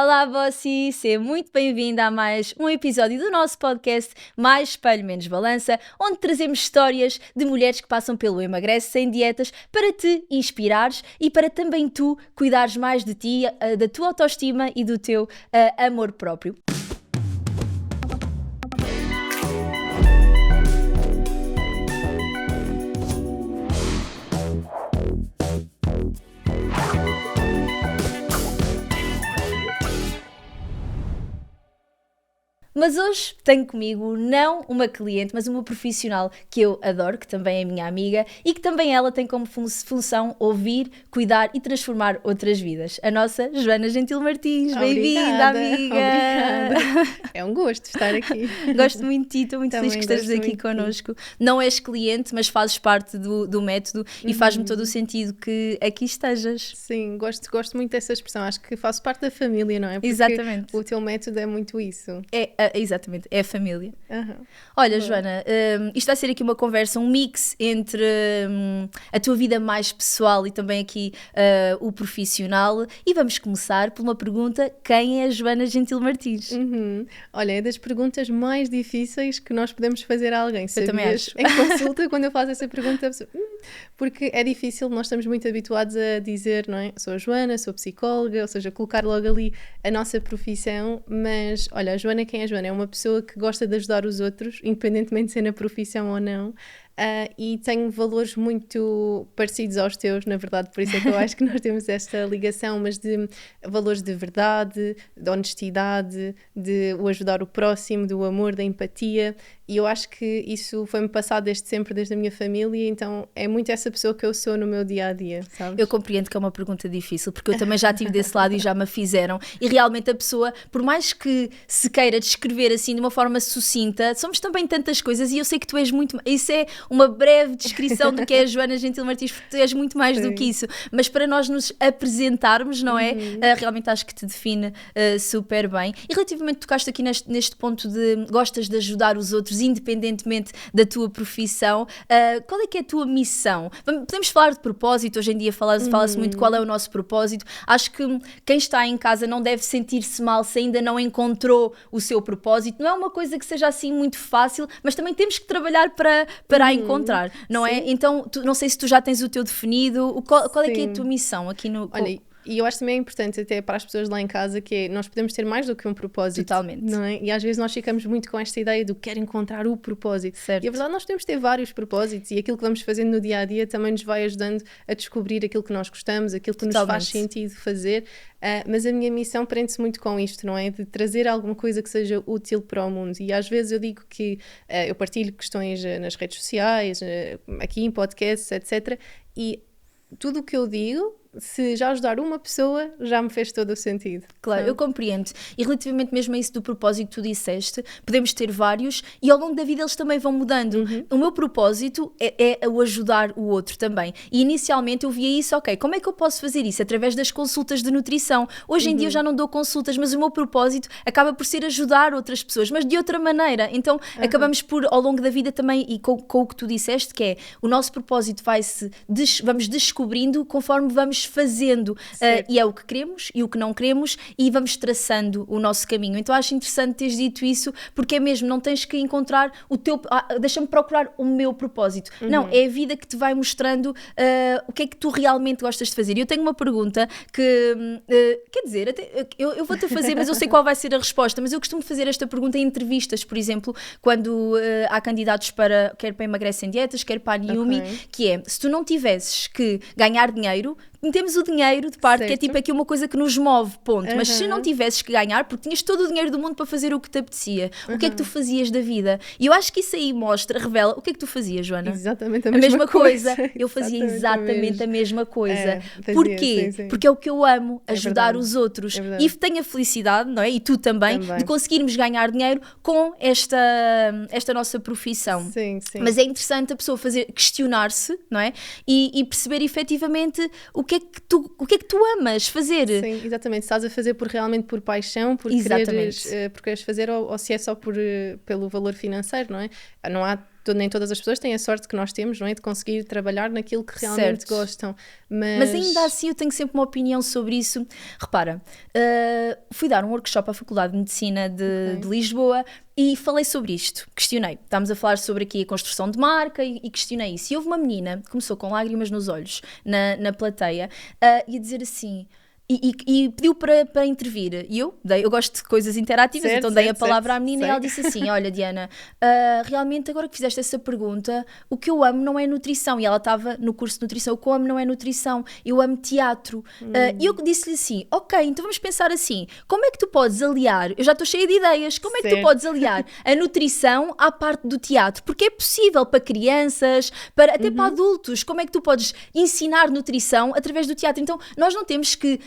Olá, Bossi! Seja muito bem-vinda a mais um episódio do nosso podcast Mais Espelho Menos Balança, onde trazemos histórias de mulheres que passam pelo Emagrece Sem Dietas para te inspirares e para também tu cuidares mais de ti, da tua autoestima e do teu amor próprio. Mas hoje tenho comigo não uma cliente, mas uma profissional que eu adoro, que também é minha amiga e que também ela tem como função ouvir, cuidar e transformar outras vidas. A nossa Joana Gentil Martins. Bem-vinda, amiga! Obrigada! É um gosto estar aqui. Gosto muito de ti, estou muito Também feliz que estejas aqui connosco. Não és cliente, mas fazes parte do método e faz-me todo o sentido que aqui estejas. Sim, gosto muito dessa expressão. Acho que faço parte da família, não é? Porque Exatamente. o teu método é muito isso. Exatamente, é a família. Uhum. Olha, Boa. Joana, isto vai ser aqui uma conversa, um mix entre a tua vida mais pessoal e também aqui o profissional. E vamos começar por uma pergunta: quem é a Joana Gentil Martins? Olha, é das perguntas mais difíceis que nós podemos fazer a alguém. Eu também acho. Em consulta, quando eu faço essa pergunta, a pessoa, porque é difícil, nós estamos muito habituados a dizer, não é? Sou a Joana, sou psicóloga, ou seja, colocar logo ali a nossa profissão, mas olha, a Joana, quem é a Joana? É uma pessoa que gosta de ajudar os outros, independentemente de ser na profissão ou não. E tenho valores muito parecidos aos teus, na verdade, por isso é que eu acho que nós temos esta ligação, mas de valores de verdade, de honestidade, de o ajudar o próximo, do amor, da empatia, e eu acho que isso foi-me passado desde sempre, desde a minha família, então é muito essa pessoa que eu sou no meu dia-a-dia, sabes? Eu compreendo que é uma pergunta difícil, porque eu também já estive desse lado e já me a fizeram, e realmente a pessoa, por mais que se queira descrever assim de uma forma sucinta, somos também tantas coisas, e eu sei que tu és muito, isso é uma breve descrição do que é a Joana Gentil Martins, porque tu és muito mais do que isso, mas para nós nos apresentarmos, não é? Realmente acho que te define super bem. E relativamente tocaste aqui neste ponto de gostas de ajudar os outros, independentemente da tua profissão, qual é que é a tua missão? Podemos falar de propósito, hoje em dia fala-se muito qual é o nosso propósito. Acho que quem está em casa não deve sentir-se mal se ainda não encontrou o seu propósito. Não é uma coisa que seja assim muito fácil, mas também temos que trabalhar para a encontrar, não é? Então, não sei se tu já tens o teu definido, qual é que é a tua missão aqui no... Olha, e eu acho também importante até para as pessoas lá em casa que é, nós podemos ter mais do que um propósito. Totalmente. Não é? E às vezes nós ficamos muito com esta ideia do quero encontrar o propósito. Certo. E a verdade nós podemos ter vários propósitos e aquilo que vamos fazendo no dia-a-dia também nos vai ajudando a descobrir aquilo que nós gostamos, aquilo que nos faz sentido fazer. Mas a minha missão prende-se muito com isto, não é? De trazer alguma coisa que seja útil para o mundo. E às vezes eu digo que eu partilho questões nas redes sociais, aqui em podcasts, etc. E tudo o que eu digo, se já ajudar uma pessoa, já me fez todo o sentido. Claro, eu compreendo. E relativamente mesmo a isso do propósito que tu disseste, podemos ter vários e ao longo da vida eles também vão mudando. O meu propósito é o ajudar o outro também. E inicialmente eu via isso, ok, como é que eu posso fazer isso? Através das consultas de nutrição. Hoje em dia eu já não dou consultas, mas o meu propósito acaba por ser ajudar outras pessoas, mas de outra maneira. Então acabamos por, ao longo da vida também, e com o que tu disseste, que é o nosso propósito vamos descobrindo conforme vamos fazendo, e é o que queremos e o que não queremos, e vamos traçando o nosso caminho. Então acho interessante teres dito isso, porque é mesmo, não tens que encontrar o teu, deixa-me procurar o meu propósito. Não, é a vida que te vai mostrando o que é que tu realmente gostas de fazer. E eu tenho uma pergunta que, quer dizer, até, eu vou-te fazer, mas eu sei qual vai ser a resposta, mas eu costumo fazer esta pergunta em entrevistas, por exemplo, quando há candidatos quer para Emagrece Sem Dietas, quer para a Niumi, que é, se tu não tivesses que ganhar dinheiro, metemos o dinheiro de parte, certo, que é tipo aqui uma coisa que nos move, ponto. Mas se não tivesses que ganhar, porque tinhas todo o dinheiro do mundo para fazer o que te apetecia, o que é que tu fazias da vida? E eu acho que isso aí revela o que é que tu fazias, Joana? Exatamente a mesma coisa. Eu fazia exatamente a mesma coisa. Fazia, porquê? sim. Porque é o que eu amo, ajudar os outros. É E tenho a felicidade, não é? E tu também, de conseguirmos ganhar dinheiro com esta nossa profissão. Sim. Mas é interessante a pessoa questionar-se, não é? E perceber efetivamente o que é que tu amas fazer. Sim, exatamente. Se estás a fazer realmente por paixão, por quereres fazer, ou se é só pelo valor financeiro, não é? Não há nem todas as pessoas têm a sorte que nós temos, não é? De conseguir trabalhar naquilo que realmente gostam. Mas ainda assim eu tenho sempre uma opinião sobre isso. Repara, fui dar um workshop à Faculdade de Medicina de Lisboa e falei sobre isto, questionei. Estávamos a falar sobre aqui a construção de marca e questionei isso. E houve uma menina que começou com lágrimas nos olhos na plateia e a dizer assim... E pediu para intervir. E eu gosto de coisas interativas, então dei a palavra à menina e ela disse assim: olha, Diana, realmente agora que fizeste essa pergunta, o que eu amo não é nutrição. E ela estava no curso de nutrição. O que eu amo não é nutrição, eu amo teatro. E eu disse-lhe assim: ok, então vamos pensar assim, como é que tu podes aliar, eu já estou cheia de ideias, como é que tu podes aliar a nutrição à parte do teatro? Porque é possível para crianças, até para adultos, como é que tu podes ensinar nutrição através do teatro? Então nós não temos que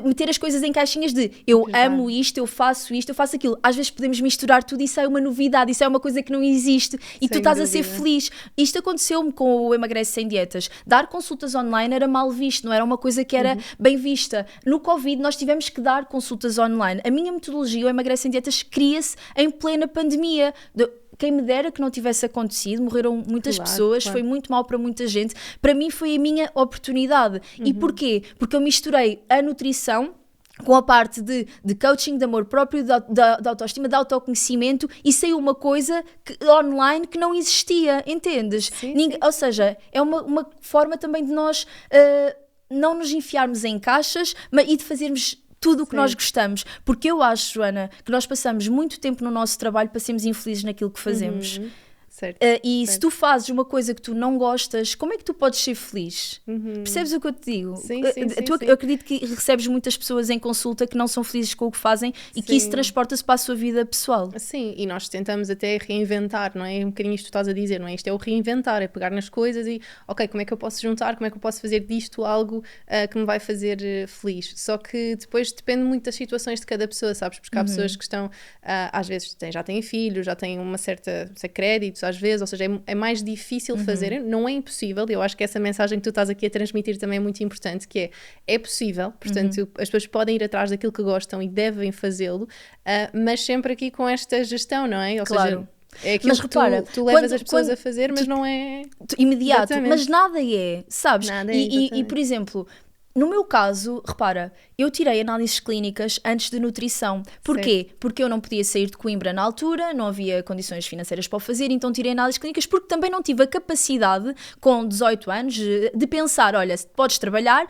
meter as coisas em caixinhas de eu amo isto, eu faço aquilo. Às vezes podemos misturar tudo e isso é uma novidade, isso é uma coisa que não existe e tu estás a ser feliz. Isto aconteceu-me com o Emagrece Sem Dietas. Dar consultas online era mal visto, não era uma coisa que era bem vista. No Covid nós tivemos que dar consultas online. A minha metodologia, o Emagrece Sem Dietas, cria-se em plena pandemia. Quem me dera que não tivesse acontecido, morreram muitas pessoas, foi muito mal para muita gente. Para mim foi a minha oportunidade. E porquê? Porque eu misturei a nutrição com a parte de coaching, de amor próprio, de autoestima, de autoconhecimento, e saiu uma coisa online que não existia, entendes? Ou seja, é uma forma também de nós não nos enfiarmos em caixas e de fazermos tudo o que nós gostamos, porque eu acho, Joana, que nós passamos muito tempo no nosso trabalho para sermos infelizes naquilo que fazemos. Certo, se tu fazes uma coisa que tu não gostas, como é que tu podes ser feliz? Percebes o que eu te digo? Eu acredito que recebes muitas pessoas em consulta que não são felizes com o que fazem e que isso transporta-se para a sua vida pessoal. Sim, e nós tentamos até reinventar, não é? Um bocadinho isto que tu estás a dizer, não é? Isto é o reinventar, é pegar nas coisas e, ok, como é que eu posso juntar, como é que eu posso fazer disto algo que me vai fazer feliz? Só que depois depende muito das situações de cada pessoa, sabes? Porque há pessoas que estão, às vezes já têm filhos, já têm uma certa créditos, às vezes, ou seja, é mais difícil fazer, não é impossível, e eu acho que essa mensagem que tu estás aqui a transmitir também é muito importante, que é possível, portanto as pessoas podem ir atrás daquilo que gostam e devem fazê-lo, mas sempre aqui com esta gestão, não é? Ou seja, é aquilo que tu levas as pessoas a fazer, mas não é imediato, exatamente. Mas nada é, sabes? Nada e por exemplo, no meu caso, repara, eu tirei análises clínicas antes de nutrição. Porquê? Porque eu não podia sair de Coimbra na altura, não havia condições financeiras para o fazer, então tirei análises clínicas porque também não tive a capacidade, com 18 anos, de pensar, olha, se podes trabalhar,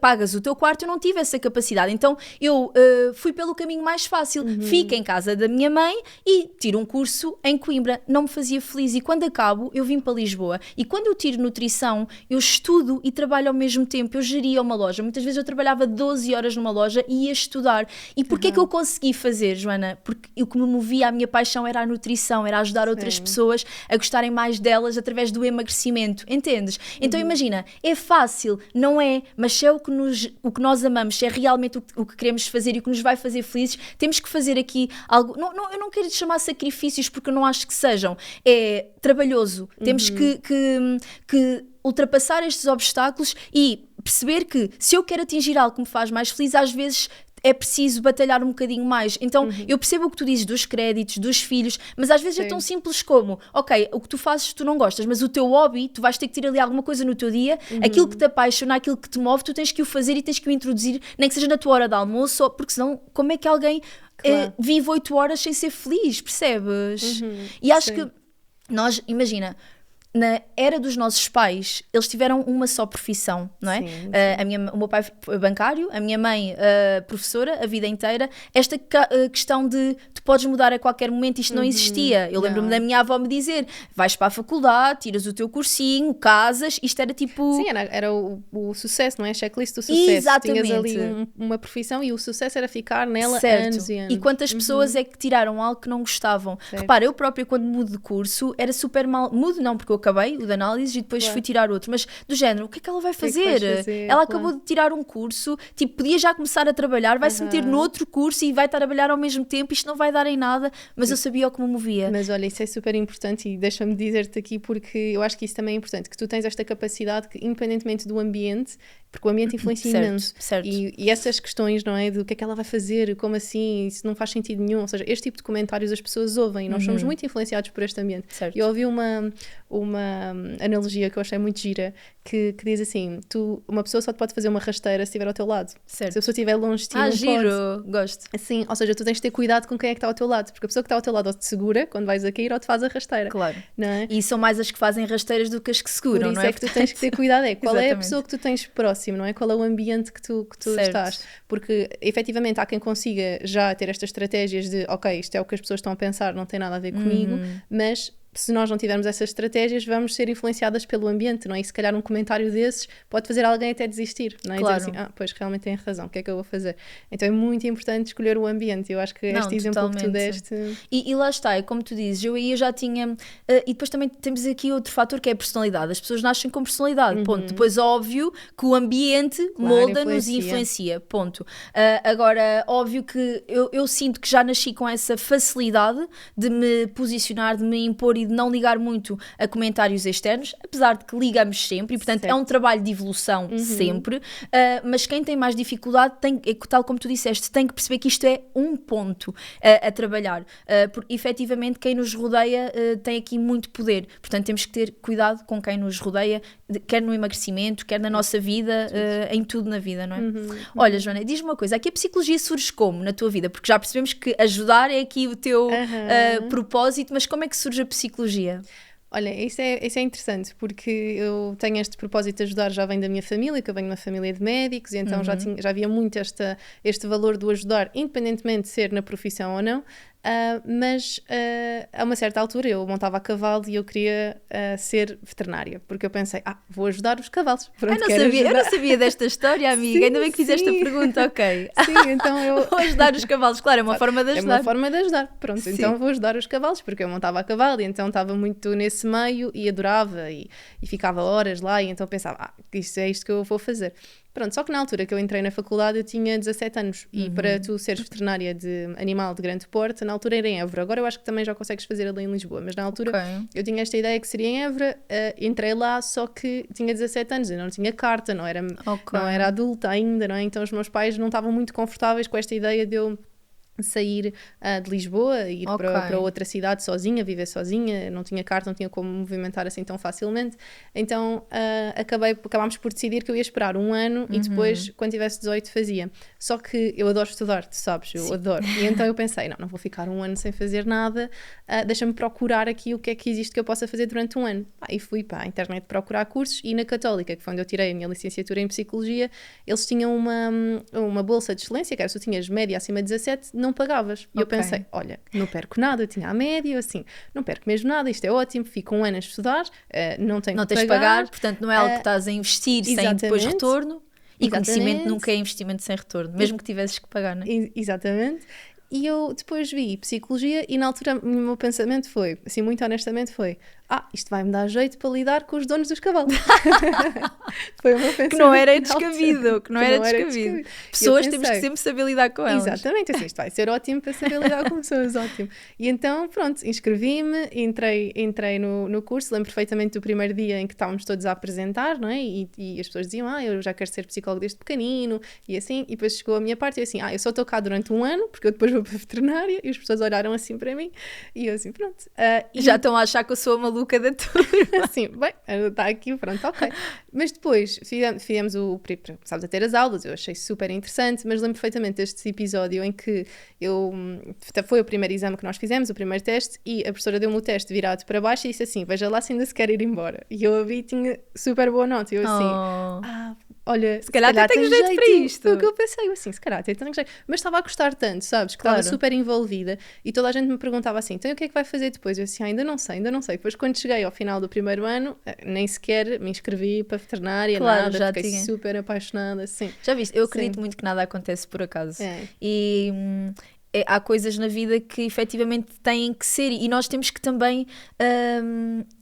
pagas o teu quarto, eu não tive essa capacidade. Então eu fui pelo caminho mais fácil, fico em casa da minha mãe e tiro um curso em Coimbra. Não me fazia feliz e quando acabo, eu vim para Lisboa. E quando eu tiro nutrição, eu estudo e trabalho ao mesmo tempo, eu geria uma loja. Muitas vezes eu trabalhava 12 horas numa loja e ia estudar. E porquê que eu consegui fazer, Joana? Porque o que me movia, a minha paixão era a nutrição, era ajudar outras pessoas a gostarem mais delas através do emagrecimento, entendes? Então imagina, é fácil, não é? Mas se é o que nós amamos, se é realmente o que queremos fazer e o que nos vai fazer felizes, temos que fazer aqui algo, eu não quero chamar sacrifícios porque eu não acho que sejam, é trabalhoso, temos que ultrapassar estes obstáculos e perceber que se eu quero atingir algo que me faz mais feliz, às vezes é preciso batalhar um bocadinho mais. Então eu percebo o que tu dizes dos créditos, dos filhos, mas às vezes é tão simples como, ok, o que tu fazes tu não gostas, mas o teu hobby, tu vais ter que ter ali alguma coisa no teu dia, aquilo que te apaixona, aquilo que te move, tu tens que o fazer e tens que o introduzir, nem que seja na tua hora de almoço, porque senão como é que alguém vive 8 horas sem ser feliz, percebes? E acho que nós, imagina, na era dos nossos pais, eles tiveram uma só profissão, não é? O meu pai foi bancário, a minha mãe professora, a vida inteira. Esta questão de tu podes mudar a qualquer momento, isto não existia. Eu lembro-me da minha avó me dizer, vais para a faculdade, tiras o teu cursinho, casas, isto era tipo... Sim, era o sucesso, não é? A checklist do sucesso. Exatamente. Tinhas ali uma profissão e o sucesso era ficar nela anos e anos. E quantas pessoas é que tiraram algo que não gostavam? Certo. Repara, eu própria quando mudo de curso, era super mal... Mudo não, porque eu acabei o de análise e depois fui tirar outro, mas do género, o que é que ela vai fazer? Ela acabou de tirar um curso, tipo, podia já começar a trabalhar, vai se meter noutro curso e vai estar a trabalhar ao mesmo tempo, isto não vai dar em nada, mas eu sabia o que me movia. Mas olha, isso é super importante e deixa-me dizer-te aqui porque eu acho que isso também é importante, que tu tens esta capacidade que, independentemente do ambiente, porque o ambiente influencia Certo, imenso. certo. E essas questões, não é? Do que é que ela vai fazer, como assim, isso não faz sentido nenhum. Ou seja, este tipo de comentários as pessoas ouvem e nós somos muito influenciados por este ambiente. Certo. E eu ouvi uma analogia que eu achei muito gira, que diz assim, uma pessoa só te pode fazer uma rasteira se estiver ao teu lado. Certo. Se a pessoa estiver longe de ti, não giro, pode. gosto. Assim, ou seja, tu tens de ter cuidado com quem é que está ao teu lado, porque a pessoa que está ao teu lado ou te segura quando vais a cair ou te faz a rasteira. Claro. Não é? E são mais as que fazem rasteiras do que as que seguram, Por isso não é? que tu tens que ter cuidado, qual é a Exatamente. pessoa que tu tens próximo, não é? Qual é o ambiente que tu estás. Porque, efetivamente, há quem consiga já ter estas estratégias de, ok, isto é o que as pessoas estão a pensar, não tem nada a ver comigo, mas se nós não tivermos essas estratégias, vamos ser influenciadas pelo ambiente, não é? E se calhar um comentário desses pode fazer alguém até desistir, não é? Claro. E dizer assim, pois realmente tem razão, o que é que eu vou fazer? Então é muito importante escolher o ambiente. Eu acho que este exemplo que tu deste... E lá está, é como tu dizes, eu aí já tinha... e depois também temos aqui outro fator que é a personalidade. As pessoas nascem com personalidade, ponto. Depois, óbvio, que o ambiente molda-nos e influencia, ponto. Agora, óbvio que eu sinto que já nasci com essa facilidade de me posicionar, de me impor e de não ligar muito a comentários externos, apesar de que ligamos sempre, e portanto é um trabalho de evolução sempre, mas quem tem mais dificuldade tem, tal como tu disseste, tem que perceber que isto é um ponto a trabalhar, porque efetivamente quem nos rodeia tem aqui muito poder, portanto temos que ter cuidado com quem nos rodeia, quer no emagrecimento, quer na nossa vida, em tudo na vida, não é? Olha, Joana, diz-me uma coisa, aqui a psicologia surge como na tua vida? Porque já percebemos que ajudar é aqui o teu propósito, mas como é que surge a psicologia? Olha, isso é interessante, porque eu tenho este propósito de ajudar, já vem da minha família, que eu venho de uma família de médicos, e então já havia muito este valor do ajudar, independentemente de ser na profissão ou não. Mas a uma certa altura eu montava a cavalo e eu queria ser veterinária, porque eu pensei, vou ajudar os cavalos. Pronto, eu não sabia desta história, amiga, ainda bem que fizeste a pergunta, ok. Sim, então eu... Vou ajudar os cavalos, claro, é uma forma de ajudar. É uma forma de ajudar, pronto, então vou ajudar os cavalos, porque eu montava a cavalo e então estava muito nesse meio e adorava e ficava horas lá e então pensava, isto é isto que eu vou fazer. Pronto, só que na altura que eu entrei na faculdade eu tinha 17 anos e para tu seres veterinária de animal de grande porte, na altura era em Évora. Agora eu acho que também já consegues fazer ali em Lisboa, mas na altura eu tinha esta ideia que seria em Évora, entrei lá, só que tinha 17 anos, eu não tinha carta, não era adulta ainda, não é? Então os meus pais não estavam muito confortáveis com esta ideia de eu sair de Lisboa e ir para outra cidade sozinha, viver sozinha, não tinha carta, não tinha como movimentar assim tão facilmente, então acabámos por decidir que eu ia esperar um ano e depois, quando tivesse 18, fazia. Só que eu adoro estudar, tu sabes, eu adoro, e então eu pensei, não vou ficar um ano sem fazer nada, deixa-me procurar aqui o que é que existe que eu possa fazer durante um ano. E fui para a internet procurar cursos, e na Católica, que foi onde eu tirei a minha licenciatura em Psicologia, eles tinham uma bolsa de excelência, que era, se tu tinhas média acima de 17, não pagavas. E eu pensei, olha, não perco nada, eu tinha a média, assim, não perco mesmo nada, isto é ótimo, fico um ano a estudar, não tenho que pagar. Portanto não é algo que estás a investir sem depois retorno, e conhecimento nunca é investimento sem retorno, mesmo que tivesses que pagar, não é? Exatamente. E eu depois vi Psicologia e na altura o meu pensamento foi, assim, muito honestamente foi, isto vai-me dar jeito para lidar com os donos dos cavalos. Foi o meu pensamento. Que não era descabido, Pessoas pensei, temos que sempre saber lidar com elas. Exatamente, assim, isto vai ser ótimo para saber lidar com pessoas, ótimo. E então, pronto, inscrevi-me, entrei no curso, lembro perfeitamente do primeiro dia em que estávamos todos a apresentar, não é? E as pessoas diziam, eu já quero ser psicólogo desde pequenino, e assim, e depois chegou a minha parte e eu assim, eu só estou cá durante um ano, porque eu depois vou para a veterinária, e as pessoas olharam assim para mim, e eu assim, pronto. Já estão a achar que eu sou a maluca da turma. Assim, bem, está aqui, pronto, ok. Mas depois fizemos começámos a ter as aulas, eu achei super interessante, mas lembro perfeitamente deste episódio em que foi o primeiro exame que nós fizemos, o primeiro teste, e a professora deu-me o teste virado para baixo e disse assim, veja lá se ainda se quer ir embora. E eu a vi, tinha super boa nota, e eu assim, olha, se calhar até tenho jeito para isto. Foi o que eu pensei, assim, se calhar até tenho jeito. Mas estava a gostar tanto, sabes, que estava super envolvida, e toda a gente me perguntava assim, então o que é que vai fazer depois? Eu assim, ainda não sei. Depois quando cheguei ao final do primeiro ano, nem sequer me inscrevi para a veterinária, nada, já fiquei super apaixonada, assim. Já viste, eu acredito muito que nada acontece por acaso. E há coisas na vida que efetivamente têm que ser, e nós temos que também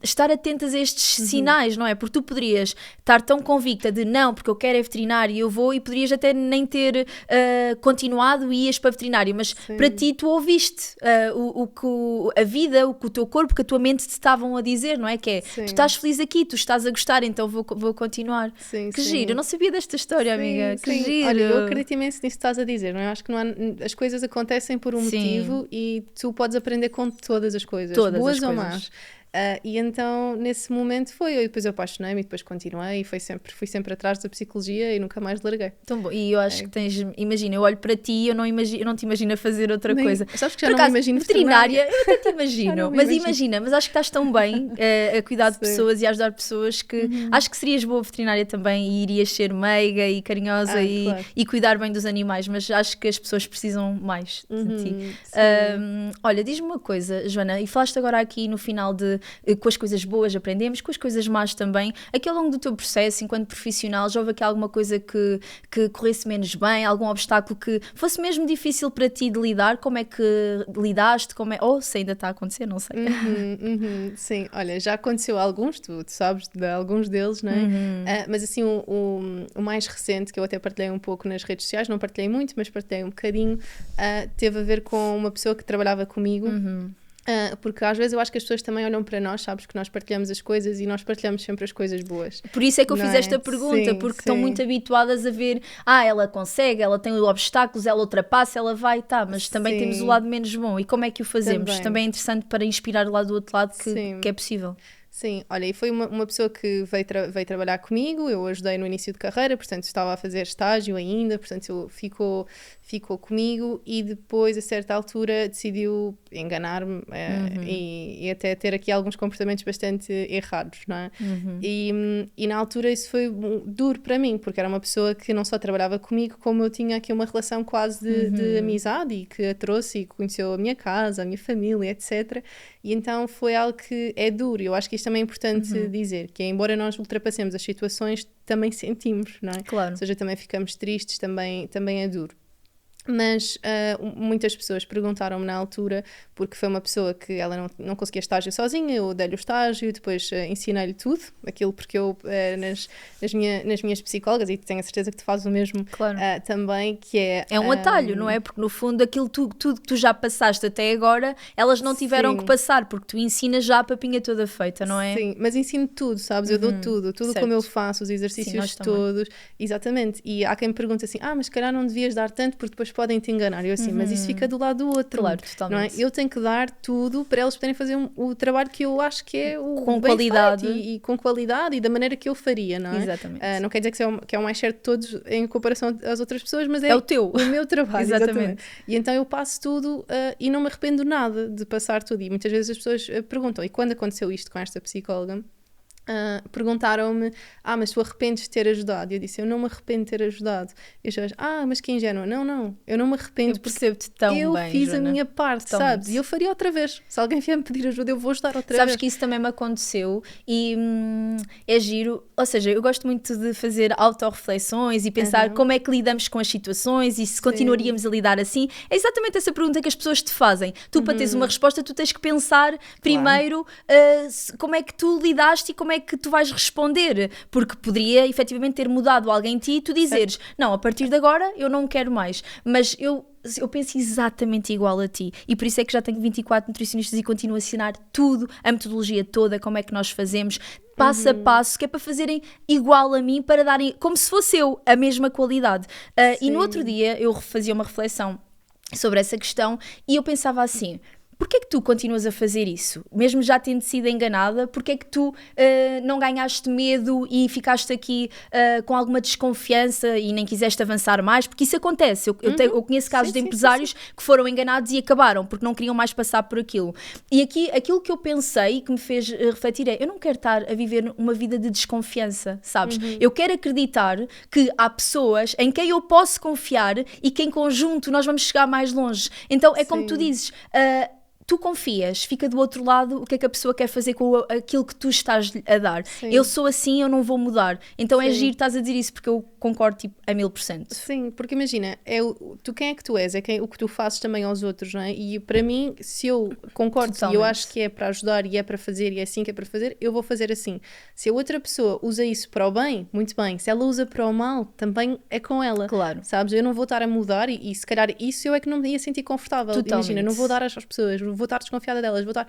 estar atentas a estes sinais, não é? Porque tu poderias estar tão convicta de não, porque eu quero é veterinário e eu vou, e poderias até nem ter continuado e ias para veterinário, mas para ti tu ouviste o que a vida, o que o teu corpo, que a tua mente te estavam a dizer, não é? Que é, tu estás feliz aqui, tu estás a gostar, então vou continuar. Que giro, eu não sabia desta história, amiga, que giro. Olha, eu acredito imenso nisso que estás a dizer, não é? Acho que as coisas acontecem por um motivo e tu podes aprender com todas as coisas, boas ou más. E então nesse momento depois eu apaixonei-me e depois continuei e fui sempre atrás da psicologia e nunca mais larguei. Tão bom. E eu acho que imagina, eu olho para ti e eu não te imagino a fazer outra coisa. Sabes que já não me imagino veterinária, eu até te imagino, mas acho que estás tão bem a cuidar de pessoas e a ajudar pessoas que acho que serias boa veterinária também e irias ser meiga e carinhosa e cuidar bem dos animais, mas acho que as pessoas precisam mais de ti. Olha, diz-me uma coisa, Joana, e falaste agora aqui no final de com as coisas boas aprendemos, com as coisas más também. Aqui ao longo do teu processo, enquanto profissional, já houve aqui alguma coisa que corresse menos bem, algum obstáculo que fosse mesmo difícil para ti de lidar? Como é que lidaste? Ou se ainda está a acontecer, não sei. Sim, olha, já aconteceu alguns, tu sabes de alguns deles, não é? Mas assim, o mais recente, que eu até partilhei um pouco nas redes sociais, não partilhei muito, mas partilhei um bocadinho, teve a ver com uma pessoa que trabalhava comigo. Porque às vezes eu acho que as pessoas também olham para nós, sabes, que nós partilhamos as coisas e nós partilhamos sempre as coisas boas. Por isso é que eu fiz esta pergunta, porque estão muito habituadas a ver, ela consegue, ela tem obstáculos, ela ultrapassa, ela vai, mas também temos o lado menos bom. E como é que o fazemos? Também é interessante para inspirar lá do outro lado que é possível. Sim, olha, e foi uma pessoa que veio trabalhar comigo, eu ajudei no início de carreira, portanto estava a fazer estágio ainda, portanto ficou comigo e depois a certa altura decidiu enganar-me e até ter aqui alguns comportamentos bastante errados, não é? E na altura isso foi duro para mim, porque era uma pessoa que não só trabalhava comigo, como eu tinha aqui uma relação quase de amizade e que a trouxe e conheceu a minha casa, a minha família, etc. E então foi algo que é duro. Eu acho que isto também é importante dizer, que embora nós ultrapassemos as situações, também sentimos, não é? Claro. Ou seja, também ficamos tristes, também é duro. Mas muitas pessoas perguntaram-me na altura, porque foi uma pessoa que ela não conseguia estágio sozinha, eu dei-lhe o estágio, depois ensinei-lhe tudo, aquilo porque eu nas minhas psicólogas, e tenho a certeza que tu fazes o mesmo também, que é um atalho, não é? Porque no fundo aquilo tudo que tu já passaste até agora, elas não tiveram que passar, porque tu ensinas já a papinha toda feita, não é? Sim, mas ensino tudo, sabes? Eu dou tudo como eu faço, os exercícios todos, exatamente, e há quem me pergunte assim, mas se calhar não devias dar tanto, porque depois podem te enganar. Eu assim, mas isso fica do lado do outro. Claro, totalmente. Não é? Eu tenho que dar tudo para elas poderem fazer o trabalho que eu acho que é o com qualidade e com qualidade e da maneira que eu faria, não é? Exatamente. Não quer dizer que é o mais certo de todos em comparação às outras pessoas, mas é o meu trabalho. Exatamente. E então eu passo tudo e não me arrependo nada de passar tudo. E muitas vezes as pessoas perguntam, e quando aconteceu isto com esta psicóloga, perguntaram-me, mas tu arrependes de ter ajudado? E eu disse, eu não me arrependo de ter ajudado. E as pessoas, mas que ingênua. Não, eu não me arrependo, porque eu fiz a minha parte, sabes? E eu faria outra vez. Se alguém vier me pedir ajuda, eu vou ajudar outra vez. Sabes que isso também me aconteceu e é giro, ou seja, eu gosto muito de fazer autorreflexões e pensar como é que lidamos com as situações e se continuaríamos a lidar assim. É exatamente essa pergunta que as pessoas te fazem. Tu, para teres uma resposta, tu tens que pensar primeiro como é que tu lidaste e como é que tu vais responder, porque poderia efetivamente ter mudado alguém em ti e tu dizeres, não, a partir de agora eu não quero mais, mas eu penso exatamente igual a ti e por isso é que já tenho 24 nutricionistas e continuo a ensinar tudo, a metodologia toda, como é que nós fazemos, passo a passo, que é para fazerem igual a mim, para darem, como se fosse eu, a mesma qualidade. E no outro dia eu fazia uma reflexão sobre essa questão e eu pensava assim, porquê é que tu continuas a fazer isso? Mesmo já tendo sido enganada, porquê é que tu não ganhaste medo e ficaste aqui com alguma desconfiança e nem quiseste avançar mais? Porque isso acontece. Eu conheço casos de empresários que foram enganados e acabaram, porque não queriam mais passar por aquilo. E aqui, aquilo que eu pensei, que me fez refletir eu não quero estar a viver uma vida de desconfiança, sabes? Eu quero acreditar que há pessoas em quem eu posso confiar e que em conjunto nós vamos chegar mais longe. Então é como tu dizes, tu confias, fica do outro lado o que é que a pessoa quer fazer com aquilo que tu estás a dar. Sim. Eu sou assim, eu não vou mudar. Então é Sim. giro, estás a dizer isso, porque eu concordo tipo, a 1000%. Sim, porque imagina, quem é que tu és, o que tu fazes também aos outros, não é? E para mim, se eu concordo e eu acho que é para ajudar e é para fazer e é assim que é para fazer, eu vou fazer assim. Se a outra pessoa usa isso para o bem, muito bem. Se ela usa para o mal, também é com ela. Claro. Sabes? Eu não vou estar a mudar e se calhar isso eu é que não me ia sentir confortável. Totalmente. Imagina, não vou dar às pessoas, vou estar desconfiada delas, vou estar...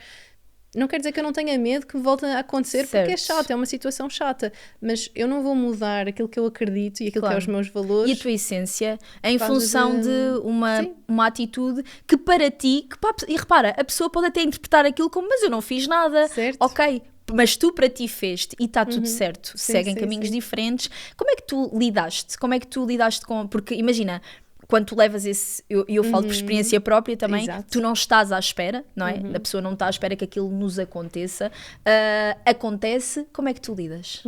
Não quer dizer que eu não tenha medo que volte a acontecer, certo. porque é chato, é uma situação chata, mas eu não vou mudar aquilo que eu acredito e aquilo que é os meus valores. E a tua essência em função de uma atitude que para ti, e repara, a pessoa pode até interpretar aquilo como, mas eu não fiz nada, certo. Ok, mas tu para ti feste e está tudo certo, seguem caminhos diferentes. Como é que tu lidaste? Com... Porque imagina... Quando tu levas esse, eu falo por experiência própria também, Exato. tu não estás à espera, não é? A pessoa não está à espera que aquilo nos aconteça. Acontece, como é que tu lidas?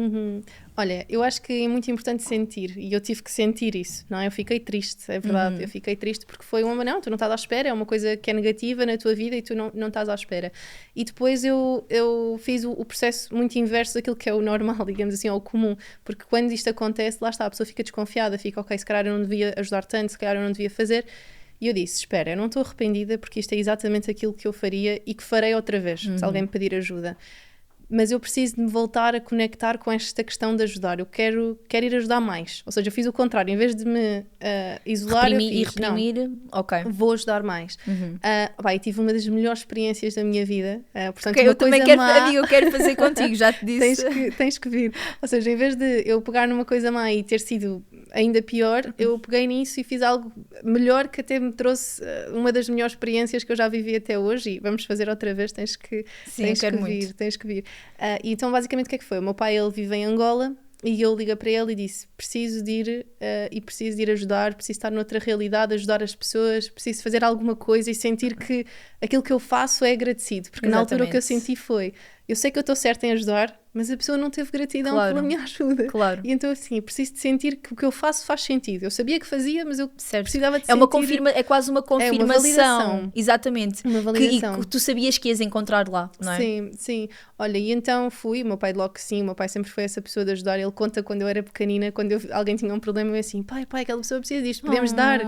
Olha, eu acho que é muito importante sentir, e eu tive que sentir isso, não é? Eu fiquei triste, é verdade, eu fiquei triste porque foi não, tu não estás à espera, é uma coisa que é negativa na tua vida e tu não estás à espera. E depois eu fiz o processo muito inverso daquilo que é o normal, digamos assim, ou o comum, porque quando isto acontece, lá está, a pessoa fica desconfiada, fica, ok, se calhar eu não devia ajudar tanto, se calhar eu não devia fazer. E eu disse, espera, eu não estou arrependida porque isto é exatamente aquilo que eu faria e que farei outra vez, se alguém me pedir ajuda. Mas eu preciso de me voltar a conectar com esta questão de ajudar. Eu quero ir ajudar mais. Ou seja, eu fiz o contrário. Em vez de me isolar, reprimir, ok. Vou ajudar mais. E tive uma das melhores experiências da minha vida. Portanto, eu também eu quero fazer contigo, já te disse. Tens que vir. Ou seja, em vez de eu pegar numa coisa má e ter sido ainda pior, eu peguei nisso e fiz algo melhor que até me trouxe uma das melhores experiências que eu já vivi até hoje. E vamos fazer outra vez, tens que vir. E então basicamente o que é que foi? O meu pai, ele vive em Angola e eu liguei para ele e disse, preciso de ir ajudar, preciso estar noutra realidade, ajudar as pessoas, preciso fazer alguma coisa e sentir que aquilo que eu faço é agradecido, porque na altura o que eu senti foi, eu sei que eu estou certa em ajudar, mas a pessoa não teve gratidão pela minha ajuda. Claro. E então assim, preciso de sentir que o que eu faço faz sentido. Eu sabia que fazia, mas eu precisava de sentir... É quase uma confirmação. Uma validação. Exatamente. Uma validação. Que tu sabias que ias encontrar lá, não é? Sim. Olha, e então fui, o meu pai logo que sim, o meu pai sempre foi essa pessoa de ajudar. Ele conta quando eu era pequenina, quando alguém tinha um problema, eu assim, pai, aquela pessoa precisa disto, podemos ajudar.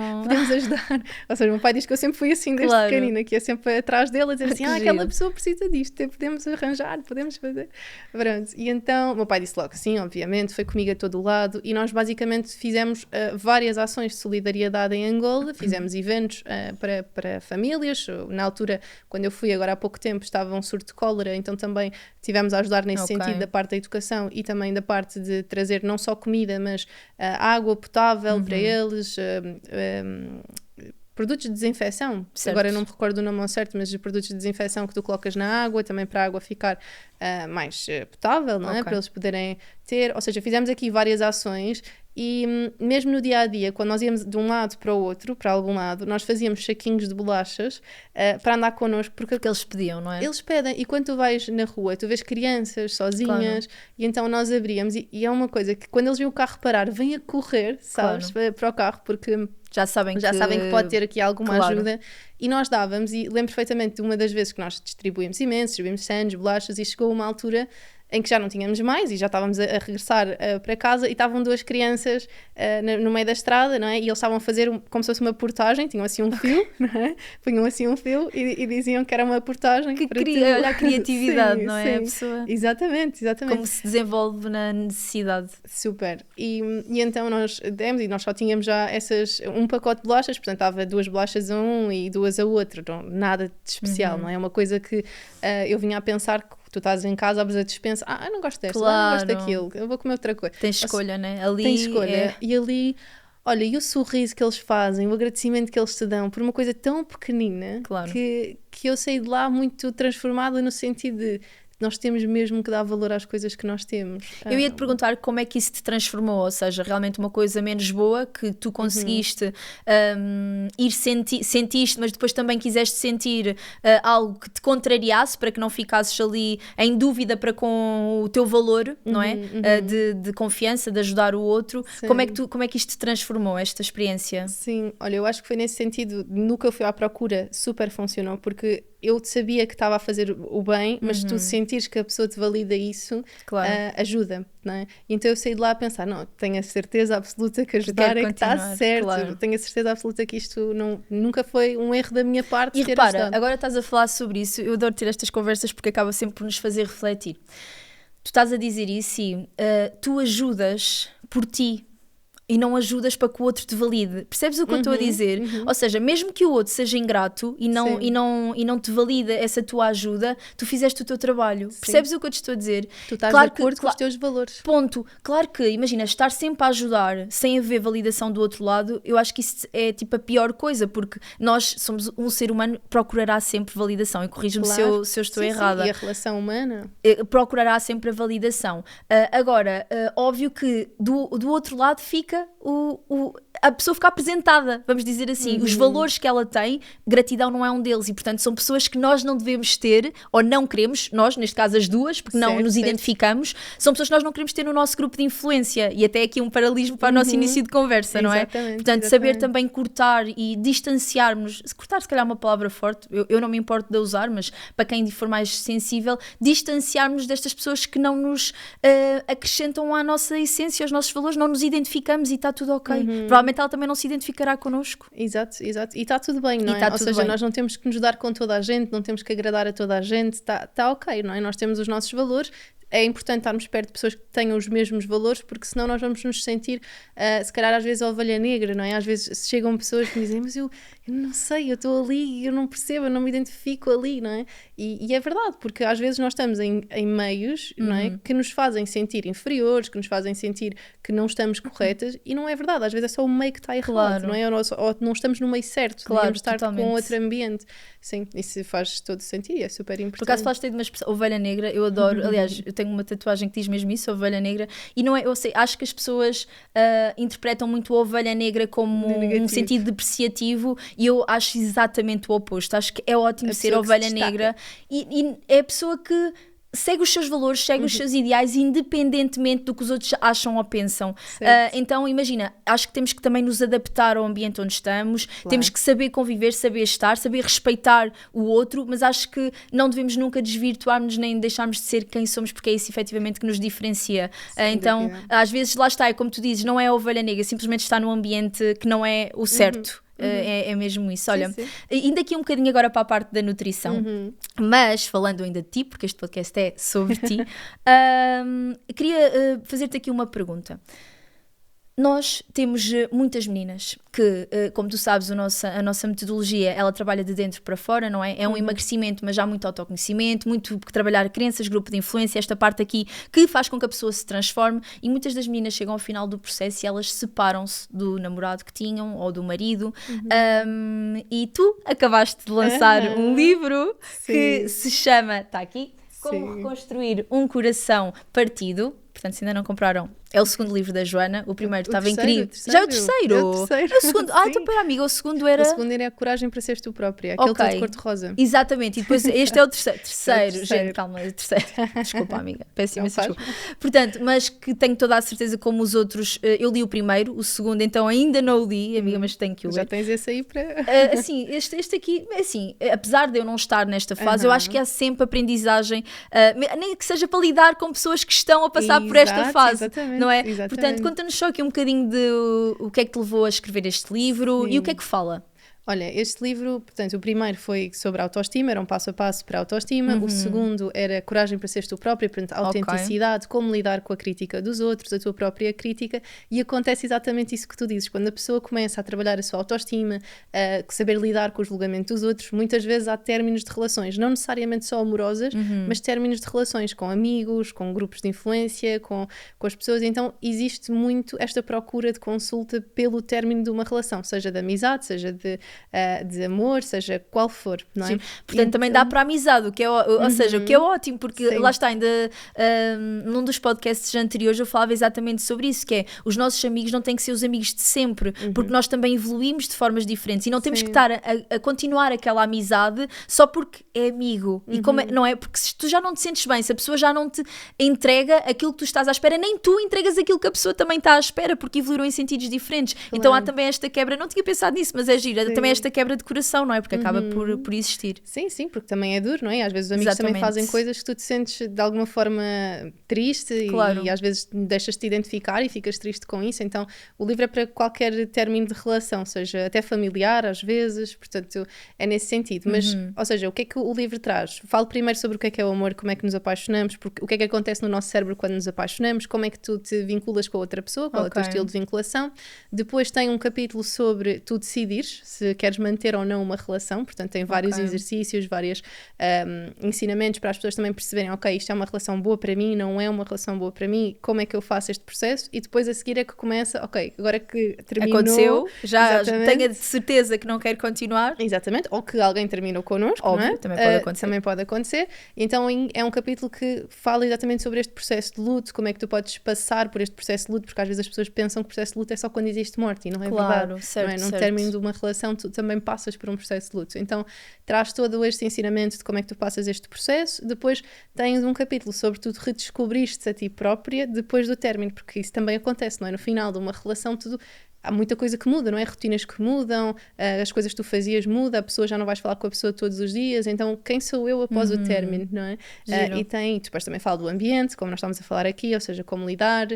Ou seja, o meu pai diz que eu sempre fui assim desde pequenina, que ia sempre atrás dele a dizer assim, aquela pessoa precisa disto, podemos arranjar, podemos fazer. Pronto. E então, o meu pai disse logo sim, obviamente, foi comigo a todo o lado e nós basicamente fizemos várias ações de solidariedade em Angola, fizemos eventos para famílias. Na altura, quando eu fui agora há pouco tempo, estava um surto de cólera, então também tivemos a ajudar nesse sentido da parte da educação e também da parte de trazer não só comida, mas água potável para eles, produtos de desinfecção, agora eu não me recordo o nome ao certo, mas produtos de desinfecção que tu colocas na água, também para a água ficar mais potável, não é? Para eles poderem ter, ou seja, fizemos aqui várias ações e mesmo no dia-a-dia, quando nós íamos de um lado para o outro, para algum lado, nós fazíamos saquinhos de bolachas para andar connosco, porque eles pediam, não é? Eles pedem, e quando tu vais na rua, tu vês crianças sozinhas, e então nós abríamos, e é uma coisa que quando eles veem o carro parar, vêm a correr, sabes, para o carro, porque... Já sabem que pode ter aqui alguma ajuda. E nós dávamos, e lembro perfeitamente de uma das vezes que nós distribuímos sandes, bolachas, e chegou uma altura em que já não tínhamos mais e já estávamos a regressar para casa e estavam duas crianças no meio da estrada, não é? E eles estavam a fazer como se fosse uma portagem, tinham assim um fio, não é? Punham assim um fio e diziam que era uma portagem. Olha a criatividade, não é? A pessoa... Exatamente. Como se desenvolve na necessidade. Super. E então nós demos, e nós só tínhamos já um pacote de bolachas, portanto estava 2 bolachas a um e 2 a outro, então, nada de especial, não é? Uma coisa que eu vinha a pensar que tu estás em casa, abres a despensa, eu não gosto desta, não gosto daquilo, eu vou comer outra coisa. Tens escolha, né? Ali tens escolha. E ali, olha, e o sorriso que eles fazem, o agradecimento que eles te dão por uma coisa tão pequenina, que eu saí de lá muito transformada no sentido de nós temos mesmo que dar valor às coisas que nós temos. Eu ia te perguntar como é que isso te transformou, ou seja, realmente uma coisa menos boa que tu conseguiste sentiste, mas depois também quiseste sentir algo que te contrariasse para que não ficasses ali em dúvida para com o teu valor, não é? De confiança, de ajudar o outro. Como é que isto te transformou, esta experiência? Sim, olha, eu acho que foi nesse sentido, no que eu fui à procura, super funcionou, porque eu sabia que estava a fazer o bem, mas tu sentires que a pessoa te valida isso, Claro. ajuda, não é? Então eu saí de lá a pensar, não, tenho a certeza absoluta que ajudar Quero é que está continuar, certo, claro. tenho a certeza absoluta que isto nunca foi um erro da minha parte E ter repara, ajudado. agora estás a falar sobre isso, eu adoro ter estas conversas porque acaba sempre por nos fazer refletir. Tu estás a dizer isso e tu ajudas por ti e não ajudas para que o outro te valide. Percebes o que eu estou a dizer? Ou seja, mesmo que o outro seja ingrato e não te valida essa tua ajuda, tu fizeste o teu trabalho. Percebes o que eu te estou a dizer? Tu estás de acordo com os teus valores. Ponto. Claro que, imagina, estar sempre a ajudar sem haver validação do outro lado, eu acho que isso é tipo a pior coisa, porque nós somos um ser humano, procurará sempre validação. E corrijo-me Claro. se eu estou Sim, errada. E a relação humana? Procurará sempre a validação. Agora, óbvio que do outro lado fica a pessoa fica apresentada, vamos dizer assim, os valores que ela tem, gratidão não é um deles, e portanto são pessoas que nós não devemos ter, ou não queremos, nós, neste caso as duas, porque não nos identificamos, são pessoas que nós não queremos ter no nosso grupo de influência, e até aqui um paralelismo para o nosso início de conversa, não é? Portanto, saber também cortar e distanciarmos, cortar se calhar é uma palavra forte, eu não me importo de usar, mas para quem for mais sensível, distanciarmos destas pessoas que não nos acrescentam à nossa essência, aos nossos valores, não nos identificamos e está tudo ok. Provavelmente ela também não se identificará connosco. Exato. E está tudo bem, não é? Ou seja, nós não temos que nos dar com toda a gente, não temos que agradar a toda a gente, está ok, não é? Nós temos os nossos valores. É importante estarmos perto de pessoas que tenham os mesmos valores, porque senão nós vamos nos sentir, se calhar às vezes a ovelha negra, não é? Às vezes chegam pessoas que me dizem, mas eu não sei, eu estou ali, eu não percebo, eu não me identifico ali, não é? E é verdade, porque às vezes nós estamos em meios, não é? Que nos fazem sentir inferiores, que nos fazem sentir que não estamos corretas, e não é verdade, às vezes é só o meio que está errado, não é? Ou não estamos no meio certo, devemos estar com outro ambiente. Sim, isso faz todo sentido e é super importante. Por acaso falaste aí de uma expressão, ovelha negra, eu adoro, aliás, eu tenho uma tatuagem que diz mesmo isso, ovelha negra, e não é, eu sei, acho que as pessoas interpretam muito a ovelha negra como um sentido depreciativo, e eu acho exatamente o oposto. Acho que é ótimo ser ovelha negra, e é a pessoa que segue os seus valores, segue os seus ideais, independentemente do que os outros acham ou pensam. Então, imagina, acho que temos que também nos adaptar ao ambiente onde estamos, temos que saber conviver, saber estar, saber respeitar o outro, mas acho que não devemos nunca desvirtuar-nos nem deixarmos de ser quem somos, porque é isso efetivamente que nos diferencia. Então, às vezes, lá está, é como tu dizes, não é a ovelha negra, simplesmente está num ambiente que não é o certo. É mesmo isso. Olha, ainda aqui um bocadinho agora para a parte da nutrição, mas falando ainda de ti, porque este podcast é sobre ti, queria fazer-te aqui uma pergunta. Nós temos muitas meninas que, como tu sabes, a nossa metodologia, ela trabalha de dentro para fora, não é? É um emagrecimento, mas já muito autoconhecimento, muito trabalhar crenças, grupo de influência, esta parte aqui que faz com que a pessoa se transforme, e muitas das meninas chegam ao final do processo e elas separam-se do namorado que tinham ou do marido. E tu acabaste de lançar um livro que se chama, está aqui, Como Reconstruir um Coração Partido. Portanto, se ainda não compraram, é o segundo livro da Joana. O primeiro estava incrível. Já é o terceiro? É o segundo. Então pera, amiga, o segundo era... O segundo era a coragem para seres tu própria, aquele todo de cor-de-rosa. Exatamente, e depois este é o terceiro. Gente, calma, terceiro. Desculpa, amiga, peço imensa desculpa. Portanto, mas que tenho toda a certeza, como os outros, eu li o primeiro, o segundo então ainda não o li, amiga, mas tenho que o ler. Já tens esse aí para... Assim, este aqui, assim, apesar de eu não estar nesta fase, eu acho que há sempre aprendizagem, nem que seja para lidar com pessoas que estão a passar por esta fase, não é? Exatamente. Portanto, conta-nos só aqui um bocadinho de o que é que te levou a escrever este livro e o que é que fala. Olha, este livro, portanto, o primeiro foi sobre autoestima, era um passo a passo para a autoestima. O segundo era coragem para seres tu própria, portanto, autenticidade, como lidar com a crítica dos outros, a tua própria crítica. E acontece exatamente isso que tu dizes. Quando a pessoa começa a trabalhar a sua autoestima, a saber lidar com o julgamento dos outros, muitas vezes há términos de relações, não necessariamente só amorosas, mas términos de relações com amigos, com grupos de influência, com as pessoas. Então, existe muito esta procura de consulta pelo término de uma relação, seja de amizade, seja de amor, seja qual for, não é? Sim. Portanto, então, também dá para a amizade, o que é, ou seja, o que é ótimo, porque lá está, ainda num dos podcasts anteriores eu falava exatamente sobre isso, que é, os nossos amigos não têm que ser os amigos de sempre, porque nós também evoluímos de formas diferentes e não temos que estar a continuar aquela amizade só porque é amigo, e como não é? Porque se tu já não te sentes bem, se a pessoa já não te entrega aquilo que tu estás à espera, nem tu entregas aquilo que a pessoa também está à espera, porque evoluíram em sentidos diferentes. Claro. Então há também esta quebra, não tinha pensado nisso, mas é gira, também esta quebra de coração, não é? Porque acaba por existir. Sim, porque também é duro, não é? Às vezes os amigos também fazem coisas que tu te sentes de alguma forma triste e às vezes deixas-te identificar e ficas triste com isso. Então o livro é para qualquer término de relação, seja até familiar às vezes, portanto é nesse sentido. Mas, ou seja, o que é que o livro traz? Falo primeiro sobre o que é o amor, como é que nos apaixonamos, porque, o que é que acontece no nosso cérebro quando nos apaixonamos, como é que tu te vinculas com a outra pessoa, qual é o teu estilo de vinculação. Depois tem um capítulo sobre tu decidires se queres manter ou não uma relação, portanto tem vários exercícios, vários ensinamentos para as pessoas também perceberem, ok, isto é uma relação boa para mim, não é uma relação boa para mim, como é que eu faço este processo, e depois a seguir é que começa, ok, agora que terminou... Aconteceu, já tenho a certeza que não quero continuar. Exatamente, ou que alguém terminou connosco, óbvio, não é? também pode acontecer. Também pode acontecer, então é um capítulo que fala exatamente sobre este processo de luto, como é que tu podes passar por este processo de luto, porque às vezes as pessoas pensam que o processo de luto é só quando existe morte, e não é verdade. Certo, não é? Num término de uma relação tu também passas por um processo de luto, então traz todo este ensinamento de como é que tu passas este processo. Depois tens um capítulo sobre tu redescobriste a ti própria depois do término, porque isso também acontece, não é? No final de uma relação há muita coisa que muda, não é? Rotinas que mudam, as coisas que tu fazias mudam, a pessoa já não vais falar com a pessoa todos os dias, então quem sou eu após o término, não é? E depois também fala do ambiente, como nós estamos a falar aqui, ou seja, como lidar,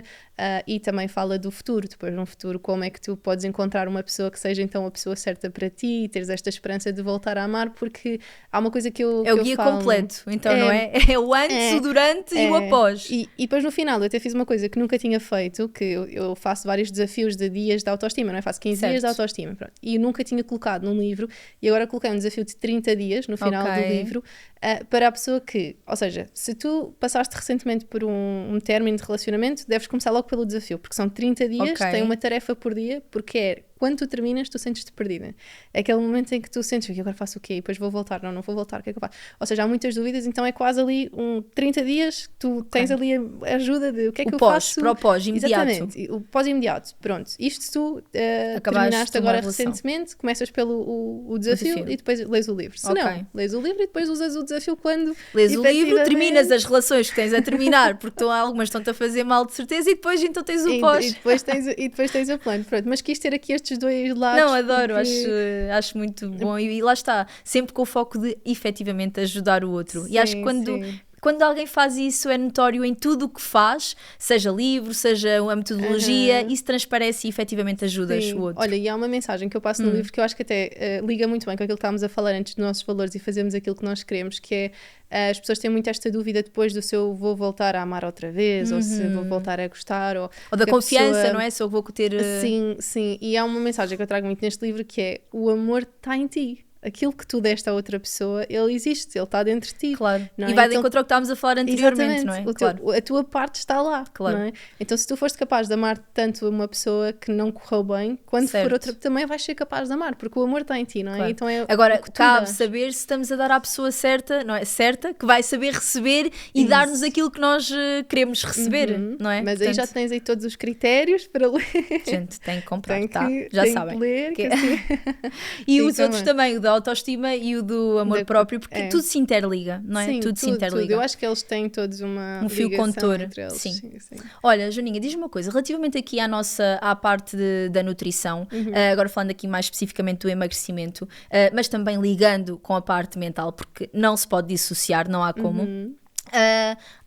e também fala do futuro, depois no futuro como é que tu podes encontrar uma pessoa que seja então a pessoa certa para ti e teres esta esperança de voltar a amar, porque há uma coisa que eu o guia falo, completo, então não é? É o antes, o durante e o após. E depois no final eu até fiz uma coisa que nunca tinha feito, que eu faço vários desafios de dias de autoestima, não é? Faço 15 dias de autoestima, pronto. E eu nunca tinha colocado num livro, e agora coloquei um desafio de 30 dias no final do livro, para a pessoa que, ou seja, se tu passaste recentemente por um término de relacionamento, deves começar logo pelo desafio, porque são 30 dias, tem uma tarefa por dia, porque é quando tu terminas, tu sentes-te perdida. É aquele momento em que tu sentes que agora faço o quê? E depois vou voltar, não vou voltar, o que é que eu faço? Ou seja, há muitas dúvidas, então é quase ali 30 dias, tu tens ali a ajuda de o que é que eu faço. Para o pós, imediato. Exatamente, o pós-imediato. Pronto, isto tu terminaste agora recentemente, começas pelo o desafio e depois lês o livro. Se não, lês o livro e depois usas o desafio quando... Lês o livro, terminas as relações que tens a terminar, porque algumas estão-te a fazer mal de certeza, e depois então tens o pós. E depois tens o plano. Pronto, mas quis ter aqui estes dois lados. Não, adoro, acho muito bom, e lá está, sempre com o foco de efetivamente ajudar o outro. E acho que quando alguém faz isso é notório em tudo o que faz, seja livro, seja a metodologia, isso transparece e efetivamente ajudas o outro. Olha, e há uma mensagem que eu passo no livro que eu acho que até liga muito bem com aquilo que estávamos a falar antes dos nossos valores e fazermos aquilo que nós queremos, que é as pessoas têm muito esta dúvida depois do se eu vou voltar a amar outra vez, ou se vou voltar a gostar, ou da confiança, não é? Se eu vou ter... Sim, e há uma mensagem que eu trago muito neste livro, que é: o amor está em ti. Aquilo que tu deste a outra pessoa, ele existe, ele está dentro de ti. Claro. Não é? E vai de encontro ao que estávamos a falar anteriormente, não é? A tua parte está lá. Claro. Não é? Então, se tu foste capaz de amar tanto uma pessoa que não correu bem, quando for outra, também vais ser capaz de amar, porque o amor está em ti, não é? Claro. Então agora, cabe saber se estamos a dar à pessoa certa, não é? Certa, que vai saber receber e dar-nos aquilo que nós queremos receber, não é? Mas aí já tens aí todos os critérios para ler. Gente, tem que comprar, já sabem. Ler, E os outros também, o da autoestima e o do amor próprio, porque tudo se interliga, não é? Sim, tudo se interliga. Tudo. Eu acho que eles têm todos um fio condutor. Sim. Olha, Joaninha, diz-me uma coisa, relativamente aqui à parte da nutrição, agora falando aqui mais especificamente do emagrecimento, mas também ligando com a parte mental, porque não se pode dissociar, não há como.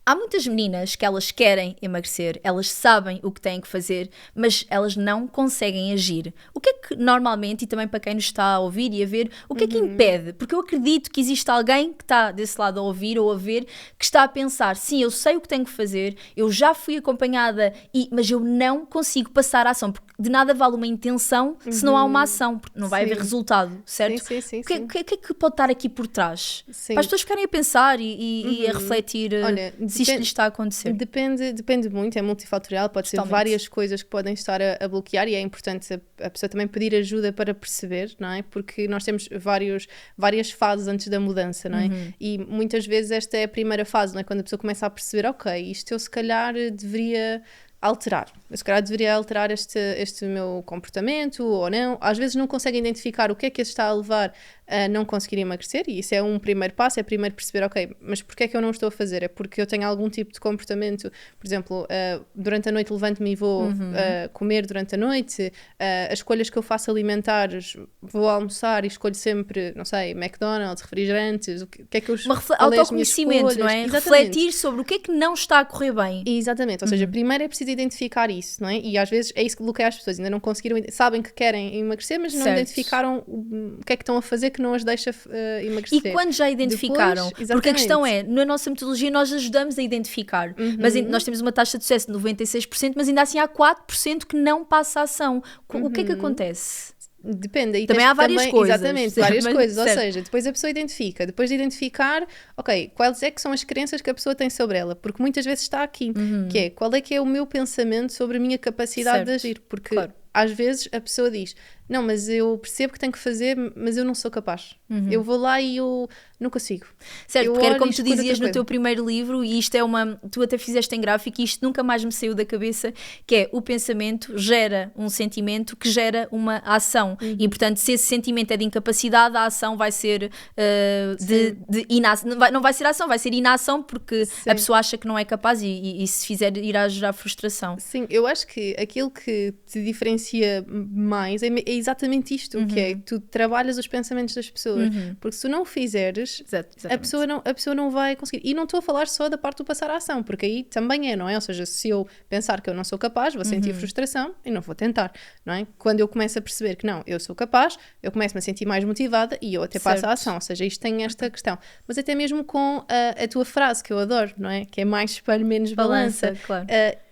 Há muitas meninas que elas querem emagrecer, elas sabem o que têm que fazer, mas elas não conseguem agir. O que é que normalmente, e também para quem nos está a ouvir e a ver, o que é que impede? Porque eu acredito que existe alguém que está desse lado a ouvir ou a ver, que está a pensar, sim, eu sei o que tenho que fazer, eu já fui acompanhada, mas eu não consigo passar a ação, porque de nada vale uma intenção se não há uma ação, porque não vai haver resultado, certo? Sim. O que é que pode estar aqui por trás? Para as pessoas ficarem a pensar e a refletir. Olha, se isto lhe está a acontecer. Depende muito, é multifatorial, pode ser várias coisas que podem estar a bloquear, e é importante a pessoa também pedir ajuda para perceber, não é? Porque nós temos várias fases antes da mudança, não é? E muitas vezes esta é a primeira fase, não é? Quando a pessoa começa a perceber, ok, isto eu se calhar deveria alterar. Eu se calhar deveria alterar este meu comportamento ou não. Às vezes não consegue identificar o que é que está a levar não conseguir emagrecer, e isso é um primeiro passo, é primeiro perceber, ok, mas porquê é que eu não estou a fazer? É porque eu tenho algum tipo de comportamento, por exemplo, durante a noite levanto-me e vou comer durante a noite, as escolhas que eu faço alimentares, vou almoçar e escolho sempre, não sei, McDonald's, refrigerantes, o que é que eu autoconhecimento, não é? Refletir sobre o que é que não está a correr bem. Exatamente, ou seja, primeiro é preciso identificar isso, não é? E às vezes é isso que bloqueia as pessoas, ainda não conseguiram, sabem que querem emagrecer, mas não identificaram o que é que estão a fazer que não as deixa emagrecer. E quando já identificaram, depois, porque a questão é, na nossa metodologia nós ajudamos a identificar, mas nós temos uma taxa de sucesso de 96%, mas ainda assim há 4% que não passa a ação. O que é que acontece? Depende, aí também há várias coisas. Exatamente, várias coisas, ou seja, depois a pessoa identifica, depois de identificar, ok, quais é que são as crenças que a pessoa tem sobre ela, porque muitas vezes está aqui, que é, qual é que é o meu pensamento sobre a minha capacidade de agir, porque às vezes a pessoa diz, não, mas eu percebo que tenho que fazer, mas eu não sou capaz. Eu vou lá e eu não consigo. Certo, porque era como tu dizias no teu primeiro livro, e isto é tu até fizeste em gráfico, e isto nunca mais me saiu da cabeça, que é o pensamento gera um sentimento que gera uma ação. E portanto, se esse sentimento é de incapacidade, a ação vai ser de inação. Não vai ser ação, vai ser inação, porque a pessoa acha que não é capaz e se fizer irá gerar frustração. Sim, eu acho que aquilo que te diferencia mais é exatamente isto, que é, tu trabalhas os pensamentos das pessoas, porque se tu não o fizeres, a pessoa não vai conseguir. E não estou a falar só da parte do passar à ação, porque aí também é, não é? Ou seja, se eu pensar que eu não sou capaz, vou sentir frustração e não vou tentar, não é? Quando eu começo a perceber que não, eu sou capaz, eu começo-me a sentir mais motivada e eu até passo à ação, ou seja, isto tem esta questão. Mas até mesmo com a tua frase, que eu adoro, não é? Que é mais espelho, menos balança. Claro.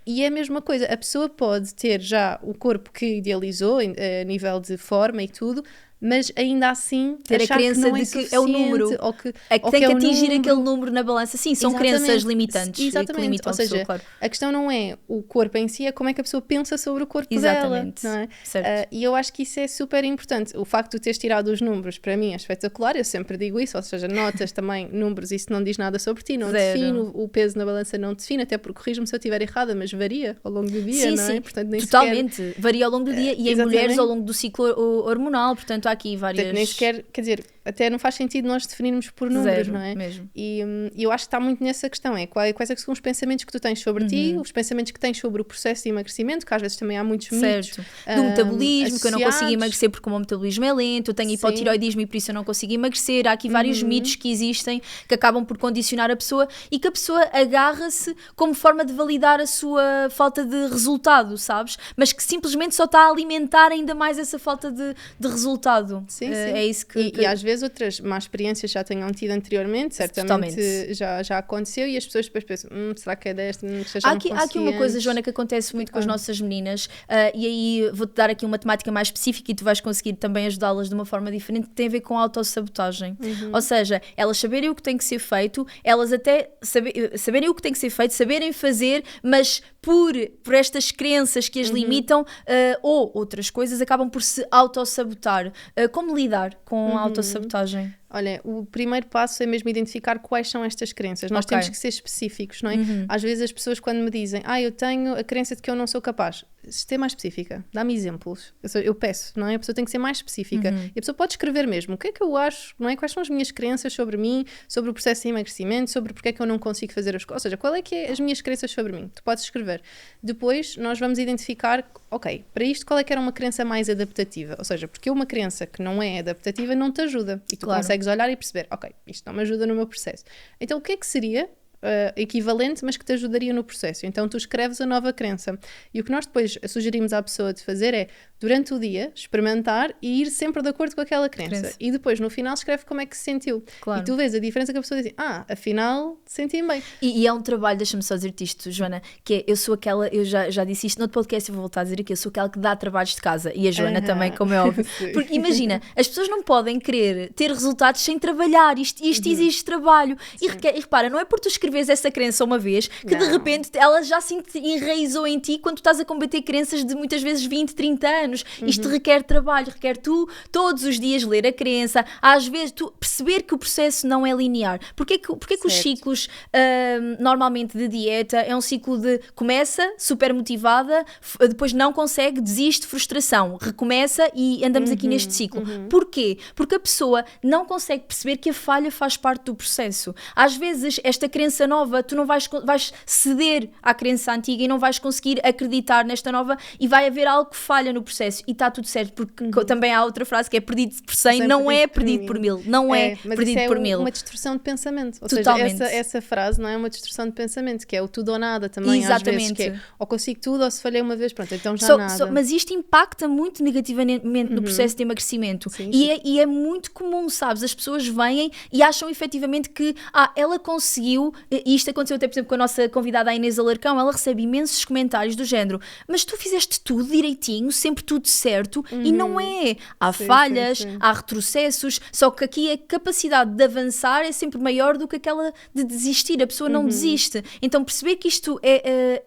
E é a mesma coisa, a pessoa pode ter já o corpo que idealizou, a nível de forma e tudo, mas ainda assim ter a crença de que é o número, ou que tem que atingir aquele número na balança. Sim, são crenças limitantes. Exatamente, que limitam, ou seja, a pessoa, a questão não é o corpo em si, é como é que a pessoa pensa sobre o corpo dela. Não é? Certo. E eu acho que isso é super importante. O facto de tu teres tirado os números, para mim, é espetacular. Eu sempre digo isso, ou seja, notas também, números, isso não diz nada sobre ti, não define, o peso na balança não define, até porque corrijo-me se eu estiver errada, mas varia ao longo do dia, não é? Sim, portanto, nem totalmente. Varia ao longo do dia e em mulheres ao longo do ciclo hormonal, portanto há aqui várias... Nem sequer, quer dizer, até não faz sentido nós definirmos por números, não é? Mesmo. E eu acho que está muito nessa questão, quais é que são os pensamentos que tu tens sobre ti, os pensamentos que tens sobre o processo de emagrecimento, que às vezes também há muitos mitos. Do metabolismo, que eu não consigo emagrecer porque o meu metabolismo é lento, eu tenho hipotiroidismo e por isso eu não consigo emagrecer. Há aqui vários mitos que existem, que acabam por condicionar a pessoa e que a pessoa agarra-se como forma de validar a sua falta de resultado, sabes? Mas que simplesmente só está a alimentar ainda mais essa falta de resultado. Sim. É isso que... E às vezes outras más experiências já tenham tido anteriormente, certamente já aconteceu, e as pessoas depois pensam, será que é desta? Há aqui uma coisa, Joana, que acontece muito com as nossas meninas, e aí vou-te dar aqui uma temática mais específica e tu vais conseguir também ajudá-las de uma forma diferente, que tem a ver com a autossabotagem. Ou seja, elas saberem o que tem que ser feito, elas até saberem o que tem que ser feito, saberem fazer, mas por estas crenças que as limitam, ou outras coisas, acabam por se autossabotar. Como lidar com a autossabotagem? Olha, o primeiro passo é mesmo identificar quais são estas crenças. Nós temos que ser específicos, não é? Às vezes as pessoas quando me dizem, eu tenho a crença de que eu não sou capaz, ser mais específica, dá-me exemplos. Eu peço, não é? A pessoa tem que ser mais específica. E a pessoa pode escrever mesmo, o que é que eu acho, não é? Quais são as minhas crenças sobre mim, sobre o processo de emagrecimento, sobre porque é que eu não consigo fazer as coisas. Ou seja, qual é que é as minhas crenças sobre mim? Tu podes escrever. Depois nós vamos identificar, ok, para isto qual é que era uma crença mais adaptativa? Ou seja, porque uma crença que não é adaptativa não te ajuda. E tu consegues olhar e perceber, ok, isto não me ajuda no meu processo. Então o que é que seria equivalente, mas que te ajudaria no processo? Então tu escreves a nova crença. E o que nós depois sugerimos à pessoa de fazer é, durante o dia, experimentar e ir sempre de acordo com aquela crença. E depois, no final, escreve como é que se sentiu. E tu vês a diferença que a pessoa diz, afinal, senti-me bem. E é um trabalho, deixa-me só dizer-te isto, Joana, que é, eu sou aquela, eu já disse isto no podcast e vou voltar a dizer aqui, eu sou aquela que dá trabalhos de casa. E a Joana também, como é óbvio. Porque imagina, as pessoas não podem querer ter resultados sem trabalhar. Isto exige trabalho. E repara, não é por tu escreveres vez essa crença uma vez, que de repente ela já se enraizou em ti quando tu estás a combater crenças de muitas vezes 20, 30 anos. Isto requer trabalho, requer tu todos os dias ler a crença, às vezes tu perceber que o processo não é linear. Porquê que os ciclos normalmente de dieta é um ciclo de começa super motivada, depois não consegue, desiste, frustração, recomeça e andamos aqui neste ciclo. Porquê? Porque a pessoa não consegue perceber que a falha faz parte do processo. Às vezes esta crença nova, tu não vais ceder à crença antiga e não vais conseguir acreditar nesta nova e vai haver algo que falha no processo e está tudo certo, porque também há outra frase que é perdido por 100, não é perdido por 1000, não é perdido por 1000. Uma distorção de pensamento, ou Totalmente. seja, essa frase não é uma distorção de pensamento, que é o tudo ou nada também. Exatamente. Às vezes, que é ou consigo tudo ou se falhei uma vez, pronto, então já nada. Mas isto impacta muito negativamente no processo de emagrecimento. Sim, e é muito comum, sabes? As pessoas vêm e acham efetivamente que ela conseguiu, e isto aconteceu até, por exemplo, com a nossa convidada a Inês Alarcão, ela recebe imensos comentários do género, mas tu fizeste tudo direitinho, sempre tudo certo, e não é. Há falhas, há retrocessos, só que aqui a capacidade de avançar é sempre maior do que aquela de desistir. A pessoa não desiste. Então perceber que isto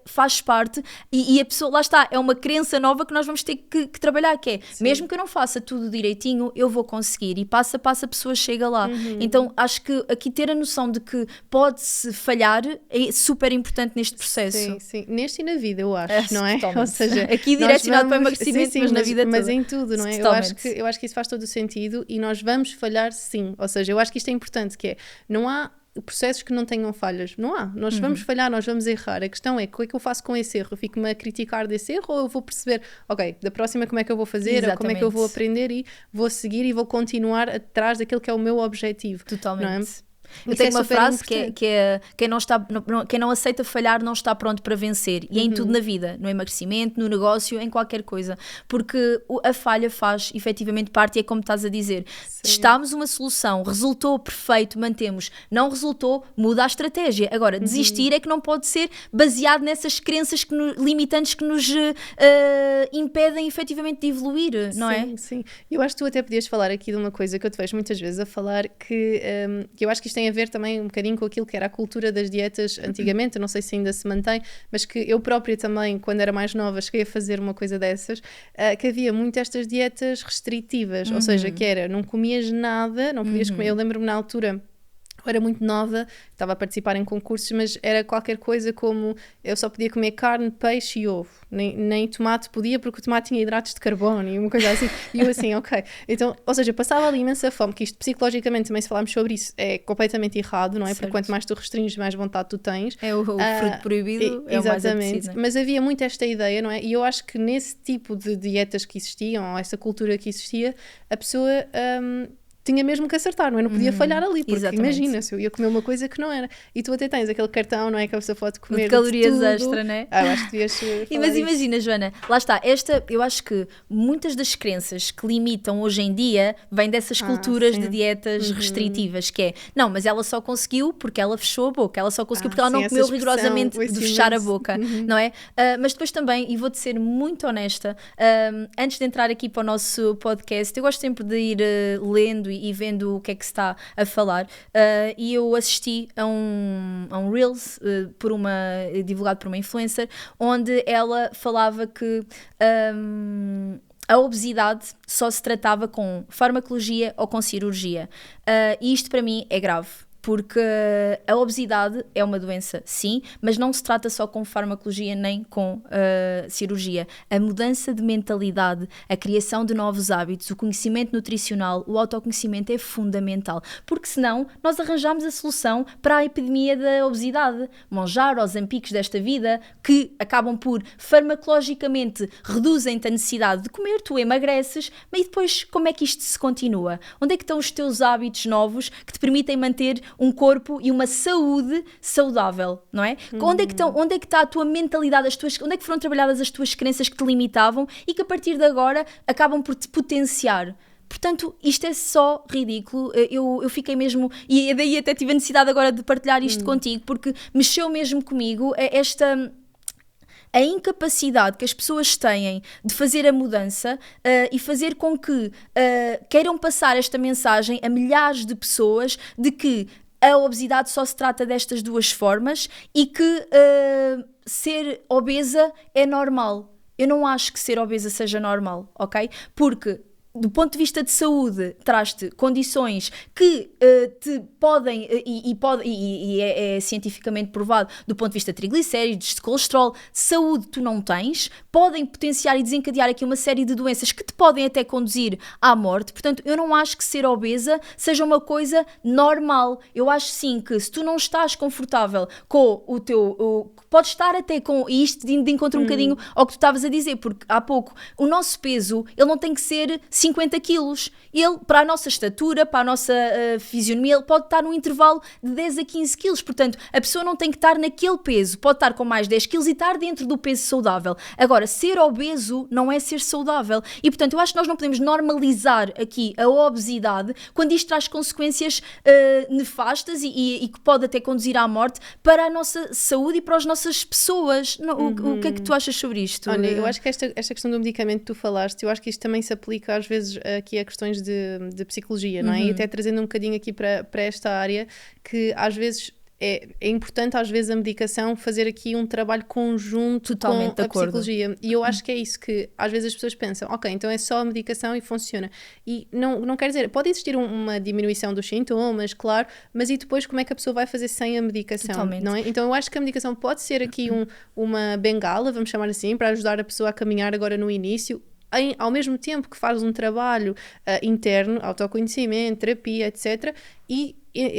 faz parte e a pessoa, lá está, é uma crença nova que nós vamos ter que trabalhar, que é, mesmo que eu não faça tudo direitinho, eu vou conseguir, e passo a passo a pessoa chega lá. Então acho que aqui ter a noção de que pode-se falhar é super importante neste processo. Sim. Neste e na vida, eu acho, não é? Totalmente. Ou seja, aqui direcionado para o emagrecimento, mas na vida toda. Mas em tudo, não é? Eu acho que isso faz todo o sentido e nós vamos falhar sim. Ou seja, eu acho que isto é importante, que é, não há processos que não tenham falhas. Não há. Nós vamos falhar, nós vamos errar. A questão é, o que é que eu faço com esse erro? Eu fico-me a criticar desse erro ou eu vou perceber, ok, da próxima como é que eu vou fazer, ou como é que eu vou aprender e vou seguir e vou continuar atrás daquilo que é o meu objetivo. Totalmente. Não é? Eu tenho uma frase que é quem não aceita falhar não está pronto para vencer, e é em tudo na vida, no emagrecimento, no negócio, em qualquer coisa, porque a falha faz efetivamente parte, e é como estás a dizer, testámos uma solução, resultou perfeito, mantemos, não resultou, muda a estratégia. Agora, desistir é que não pode ser baseado nessas crenças limitantes que nos impedem efetivamente de evoluir, não é? Sim. Eu acho que tu até podias falar aqui de uma coisa que eu te vejo muitas vezes a falar, que eu acho que isto tem a ver também um bocadinho com aquilo que era a cultura das dietas antigamente, eu não sei se ainda se mantém, mas que eu própria também, quando era mais nova, cheguei a fazer uma coisa dessas, que havia muito estas dietas restritivas, ou seja, que era, não comias nada, não podias comer. Eu lembro-me na altura, eu era muito nova, estava a participar em concursos, mas era qualquer coisa como eu só podia comer carne, peixe e ovo, nem tomate podia, porque o tomate tinha hidratos de carbono e uma coisa assim, e eu assim, ok. Então, ou seja, passava ali imensa fome, que isto psicologicamente também, se falarmos sobre isso, é completamente errado, não é? Certo. Porque quanto mais tu restringes, mais vontade tu tens. É o fruto proibido, é o mais apetecido. Mas havia muito esta ideia, não é? E eu acho que nesse tipo de dietas que existiam, ou essa cultura que existia, a pessoa tinha mesmo que acertar, não é? Não podia falhar ali, porque imagina, se eu ia comer uma coisa que não era. E tu até tens aquele cartão, não é? Que a pessoa pode comer de calorias tudo. Extra, não é? Eu acho que devias Mas imagina, Joana, lá está, eu acho que muitas das crenças que limitam hoje em dia vêm dessas culturas de dietas restritivas, que é, não, mas ela só conseguiu porque ela fechou a boca, ela só conseguiu porque ela não comeu rigorosamente de fechar a boca, não é? Mas depois também, e vou-te ser muito honesta, antes de entrar aqui para o nosso podcast, eu gosto sempre de ir lendo e vendo o que é que se está a falar, e eu assisti a um Reels divulgado por uma influencer, onde ela falava que a obesidade só se tratava com farmacologia ou com cirurgia, e isto para mim é grave. Porque a obesidade é uma doença, sim, mas não se trata só com farmacologia nem com cirurgia. A mudança de mentalidade, a criação de novos hábitos, o conhecimento nutricional, o autoconhecimento é fundamental. Porque senão nós arranjamos a solução para a epidemia da obesidade. Monjaro, Ozempics desta vida, que acabam por farmacologicamente reduzem-te a necessidade de comer, tu emagreces, mas depois como é que isto se continua? Onde é que estão os teus hábitos novos que te permitem manter um corpo e uma saúde saudável, não é? Onde é que está a tua mentalidade, onde é que foram trabalhadas as tuas crenças que te limitavam e que a partir de agora acabam por te potenciar? Portanto, isto é só ridículo. Eu fiquei mesmo, e daí até tive a necessidade agora de partilhar isto contigo, porque mexeu mesmo comigo a incapacidade que as pessoas têm de fazer a mudança e fazer com que queiram passar esta mensagem a milhares de pessoas de que a obesidade só se trata destas duas formas e que ser obesa é normal. Eu não acho que ser obesa seja normal, ok? Porque do ponto de vista de saúde, traz-te condições que te podem, e é cientificamente provado, do ponto de vista de triglicéridos, de colesterol, saúde tu não tens, podem potenciar e desencadear aqui uma série de doenças que te podem até conduzir à morte. Portanto, eu não acho que ser obesa seja uma coisa normal. Eu acho sim que se tu não estás confortável com o teu... podes estar até com isto de encontro um bocadinho ao que tu estavas a dizer, porque há pouco, o nosso peso, ele não tem que ser 50 quilos. Ele, para a nossa estatura, para a nossa fisionomia, ele pode estar num intervalo de 10 a 15 quilos. Portanto, a pessoa não tem que estar naquele peso. Pode estar com mais 10 quilos e estar dentro do peso saudável. Agora, ser obeso não é ser saudável. E, portanto, eu acho que nós não podemos normalizar aqui a obesidade quando isto traz consequências nefastas e que pode até conduzir à morte para a nossa saúde e para as nossas pessoas. O que é que tu achas sobre isto? Olha, eu acho que esta questão do medicamento que tu falaste, eu acho que isto também se aplica às vezes aqui a questões de psicologia, não é? E até trazendo um bocadinho aqui para esta área, que às vezes é importante, às vezes, a medicação fazer aqui um trabalho conjunto totalmente com a psicologia. E eu acho que é isso que às vezes as pessoas pensam, ok, então é só a medicação e funciona. E não quer dizer, pode existir uma diminuição dos sintomas, claro, mas e depois como é que a pessoa vai fazer sem a medicação? Totalmente. Não é? Então eu acho que a medicação pode ser aqui uma bengala, vamos chamar assim, para ajudar a pessoa a caminhar agora no início, ao mesmo tempo que faz um trabalho interno, autoconhecimento, terapia, etc. E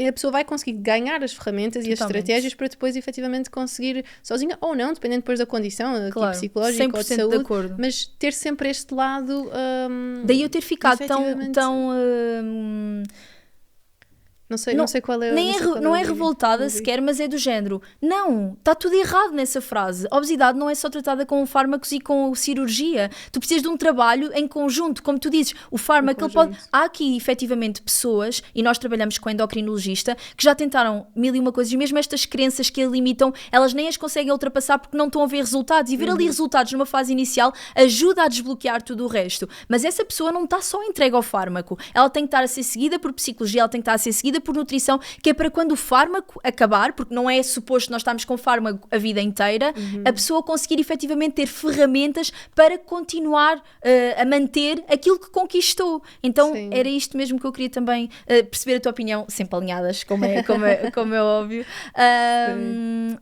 a pessoa vai conseguir ganhar as ferramentas e as estratégias para depois efetivamente conseguir sozinha, ou não, dependendo depois da condição claro, psicológica ou de saúde, de acordo. mas ter sempre este lado daí eu ter ficado tão não sei qual é... Não é revoltada sequer, mas é do género. Não, está tudo errado nessa frase. A obesidade não é só tratada com fármacos e com cirurgia. Tu precisas de um trabalho em conjunto. Como tu dizes, o fármaco, ele pode... Há aqui, efetivamente, pessoas, e nós trabalhamos com endocrinologista, que já tentaram mil e uma coisas, e mesmo estas crenças que a limitam, elas nem as conseguem ultrapassar porque não estão a ver resultados. E ver ali resultados numa fase inicial ajuda a desbloquear tudo o resto. Mas essa pessoa não está só entregue ao fármaco. Ela tem que estar a ser seguida por psicologia, ela tem que estar a ser seguida por nutrição, que é para quando o fármaco acabar, porque não é suposto nós estarmos com fármaco a vida inteira, a pessoa conseguir efetivamente ter ferramentas para continuar a manter aquilo que conquistou. Então era isto mesmo que eu queria também perceber a tua opinião, sempre alinhadas, como é óbvio.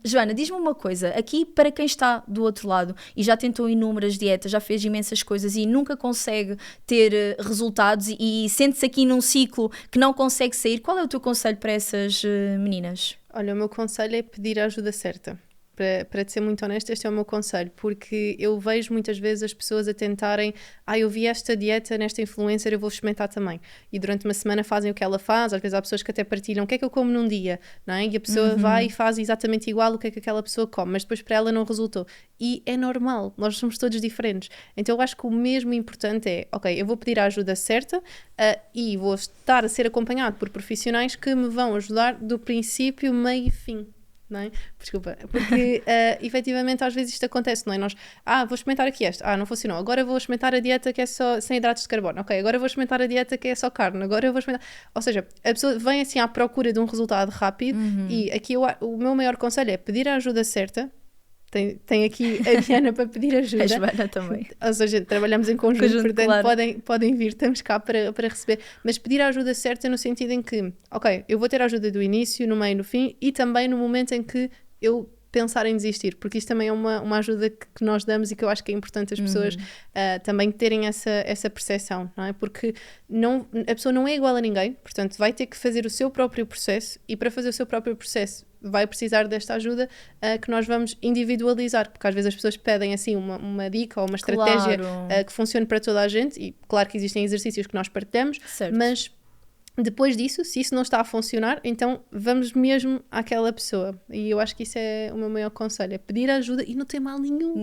Joana, diz-me uma coisa, aqui para quem está do outro lado e já tentou inúmeras dietas, já fez imensas coisas e nunca consegue ter resultados e sente-se aqui num ciclo que não consegue sair, qual é o teu conselho para essas meninas? Olha, o meu conselho é pedir a ajuda certa. Para te ser muito honesta, este é o meu conselho, porque eu vejo muitas vezes as pessoas a tentarem, eu vi esta dieta nesta influencer, eu vou experimentar também. E durante uma semana fazem o que ela faz, às vezes há pessoas que até partilham o que é que eu como num dia, não é? E a pessoa vai e faz exatamente igual o que é que aquela pessoa come, mas depois para ela não resultou. E é normal, nós somos todos diferentes. Então eu acho que o mesmo importante é, ok, eu vou pedir a ajuda certa e vou estar a ser acompanhado por profissionais que me vão ajudar do princípio, meio e fim. Não é? Desculpa, porque efetivamente às vezes isto acontece, não é? Nós, vou experimentar aqui não funcionou, agora vou experimentar a dieta que é só sem hidratos de carbono, ok, agora vou experimentar a dieta que é só carne, agora eu vou experimentar, ou seja, a pessoa vem assim à procura de um resultado rápido e aqui o meu maior conselho é pedir a ajuda certa. Tem aqui a Diana para pedir ajuda. A Joana também. Ou seja, trabalhamos em conjunto, portanto claro. podem vir, estamos cá para receber. Mas pedir a ajuda certa no sentido em que, ok, eu vou ter a ajuda do início, no meio, no fim e também no momento em que eu pensar em desistir, porque isto também é uma ajuda que nós damos e que eu acho que é importante as pessoas também terem essa percepção, não é? Porque a pessoa não é igual a ninguém, portanto vai ter que fazer o seu próprio processo e para fazer o seu próprio processo vai precisar desta ajuda que nós vamos individualizar, porque às vezes as pessoas pedem assim uma dica ou uma estratégia que funcione para toda a gente e claro que existem exercícios que nós partilhamos, mas depois disso, se isso não está a funcionar, então vamos mesmo àquela pessoa. E eu acho que isso é o meu maior conselho, é pedir ajuda e não tem mal nenhum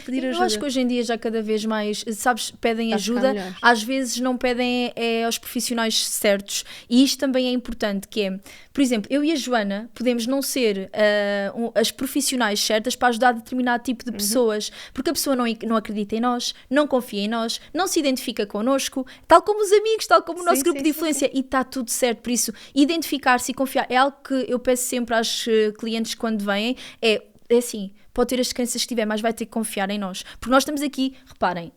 pedir ajuda. Eu acho que hoje em dia já cada vez mais, sabes, pedem ajuda, às vezes não pedem aos profissionais certos. E isto também é importante, que é, por exemplo, eu e a Joana podemos não ser as profissionais certas para ajudar determinado tipo de pessoas, porque a pessoa não acredita em nós, não confia em nós, não se identifica connosco, tal como os amigos, tal como o nosso grupo de influência. distância e está tudo certo. Por isso, identificar-se e confiar é algo que eu peço sempre às clientes quando vêm, é assim, pode ter as crenças que tiver, mas vai ter que confiar em nós. Porque nós estamos aqui, reparem,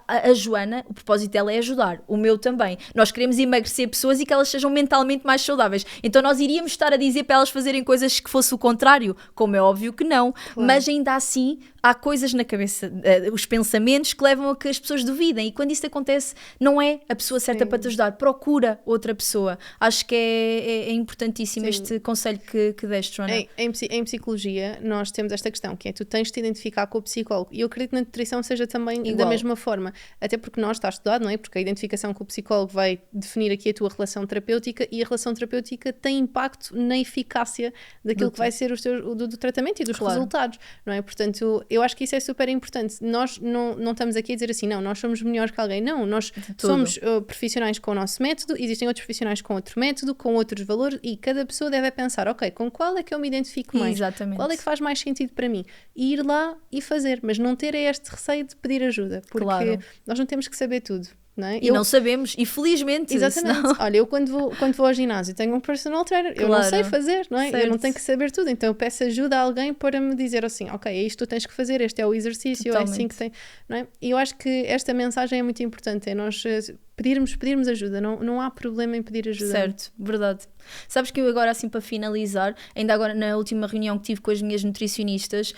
a Joana, o propósito dela é ajudar, o meu também. Nós queremos emagrecer pessoas e que elas sejam mentalmente mais saudáveis. Então nós iríamos estar a dizer para elas fazerem coisas que fosse o contrário, como é óbvio que não, mas ainda assim há coisas na cabeça, os pensamentos que levam a que as pessoas duvidem, e quando isso acontece não é a pessoa certa para te ajudar, procura outra pessoa. Acho que é importantíssimo este conselho que deste, Joana. Em psicologia nós temos esta questão, que é tu tens de te identificar com o psicólogo, e eu acredito que na nutrição seja também igual, da mesma forma, até porque nós está estudado, não é? Porque a identificação com o psicólogo vai definir aqui a tua relação terapêutica, e a relação terapêutica tem impacto na eficácia daquilo que vai ser do tratamento e dos resultados, não é? Portanto, eu acho que isso é super importante. Nós não estamos aqui a dizer assim, não, nós somos melhores que alguém, não, nós somos profissionais com o nosso método, existem outros profissionais com outro método, com outros valores, e cada pessoa deve pensar, ok, com qual é que eu me identifico mais? Exatamente. Qual é que faz mais sentido para mim? E ir lá e fazer, mas não ter este receio de pedir ajuda, porque nós não temos que saber tudo. Não é? E não sabemos, e felizmente. Exatamente. Senão... Olha, eu quando vou ao ginásio tenho um personal trainer, eu não sei fazer, não é? Eu não tenho que saber tudo, então eu peço ajuda a alguém para me dizer assim, ok, é isto que tu tens que fazer, este é o exercício, é assim que tem, não é? E eu acho que esta mensagem é muito importante, é nós pedirmos ajuda, não há problema em pedir ajuda. Certo, verdade. Sabes que eu agora, assim, para finalizar, ainda agora na última reunião que tive com as minhas nutricionistas,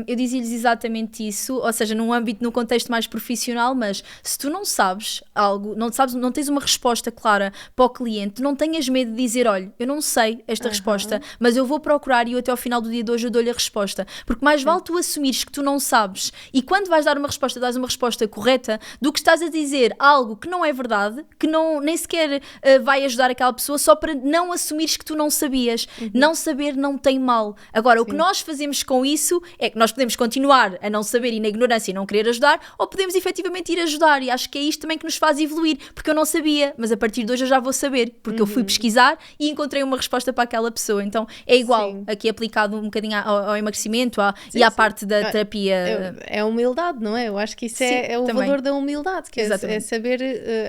eu dizia-lhes exatamente isso, ou seja, no contexto mais profissional, mas se tu não sabes algo, não tens uma resposta clara para o cliente, não tenhas medo de dizer, olha, eu não sei esta resposta, mas eu vou procurar e eu até ao final do dia de hoje eu dou-lhe a resposta, porque mais vale tu assumires que tu não sabes, e quando vais dar uma resposta, dás uma resposta correta, do que estás a dizer algo que não é verdade, que nem sequer vai ajudar aquela pessoa, só para não assumires que tu não sabias. Não saber não tem mal. Agora, o que nós fazemos com isso é que nós podemos continuar a não saber e na ignorância e não querer ajudar, ou podemos efetivamente ir ajudar, e acho que é isto também que nos faz evoluir, porque eu não sabia, mas a partir de hoje eu já vou saber, porque eu fui pesquisar e encontrei uma resposta para aquela pessoa. Então é igual, aqui aplicado um bocadinho ao emagrecimento e à parte da terapia. É humildade, não é? Eu acho que isso é o valor da humildade, que é saber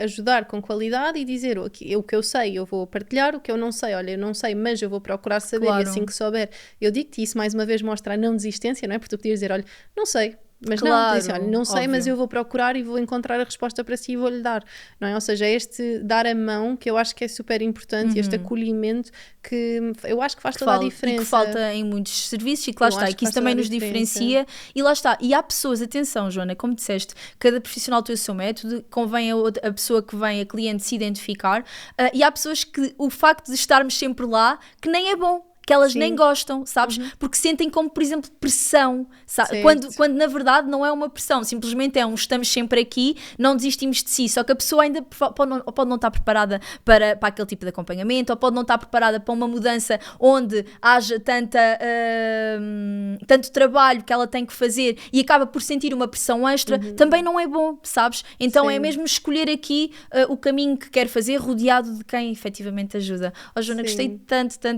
ajudar com qualidade e dizer o que eu sei, eu vou partilhar, o que eu não sei, olha, eu não sei, mas eu vou procurar saber, e assim que souber, eu digo-te, isso mais uma vez mostra a não desistência, não é? Porque tu podias dizer, olha, não sei, mas não sei, mas eu vou procurar e vou encontrar a resposta para si e vou-lhe dar, não é? Ou seja, este dar a mão, que eu acho que é super importante, este acolhimento, que eu acho que faz toda a diferença. E que falta em muitos serviços, e que lá está, e que isso também nos diferencia, e lá está. E há pessoas, atenção, Joana, como disseste, cada profissional tem o seu método, convém a pessoa que vem, a cliente, se identificar, e há pessoas que o facto de estarmos sempre lá, que nem é bom, que elas nem gostam, sabes? Porque sentem como, por exemplo, pressão, quando na verdade não é uma pressão, simplesmente estamos sempre aqui, não desistimos de si, só que a pessoa ainda pode não estar preparada para aquele tipo de acompanhamento, ou pode não estar preparada para uma mudança onde haja tanto trabalho que ela tem que fazer e acaba por sentir uma pressão extra, também não é bom, sabes? Então é mesmo escolher aqui o caminho que quer fazer, rodeado de quem efetivamente ajuda. Joana, gostei tanto da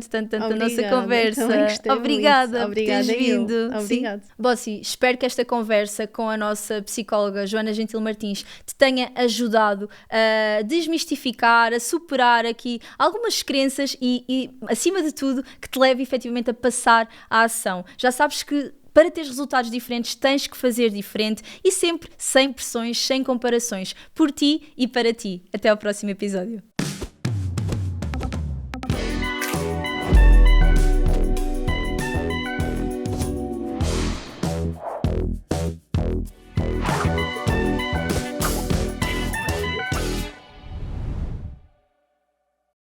nossa conversa. Obrigada por teres vindo. Obrigada. Bossi, espero que esta conversa com a nossa psicóloga Joana Gentil Martins te tenha ajudado a desmistificar, a superar aqui algumas crenças e acima de tudo, que te leve efetivamente a passar à ação. Já sabes que para ter resultados diferentes tens que fazer diferente, e sempre sem pressões, sem comparações, por ti e para ti. Até ao próximo episódio.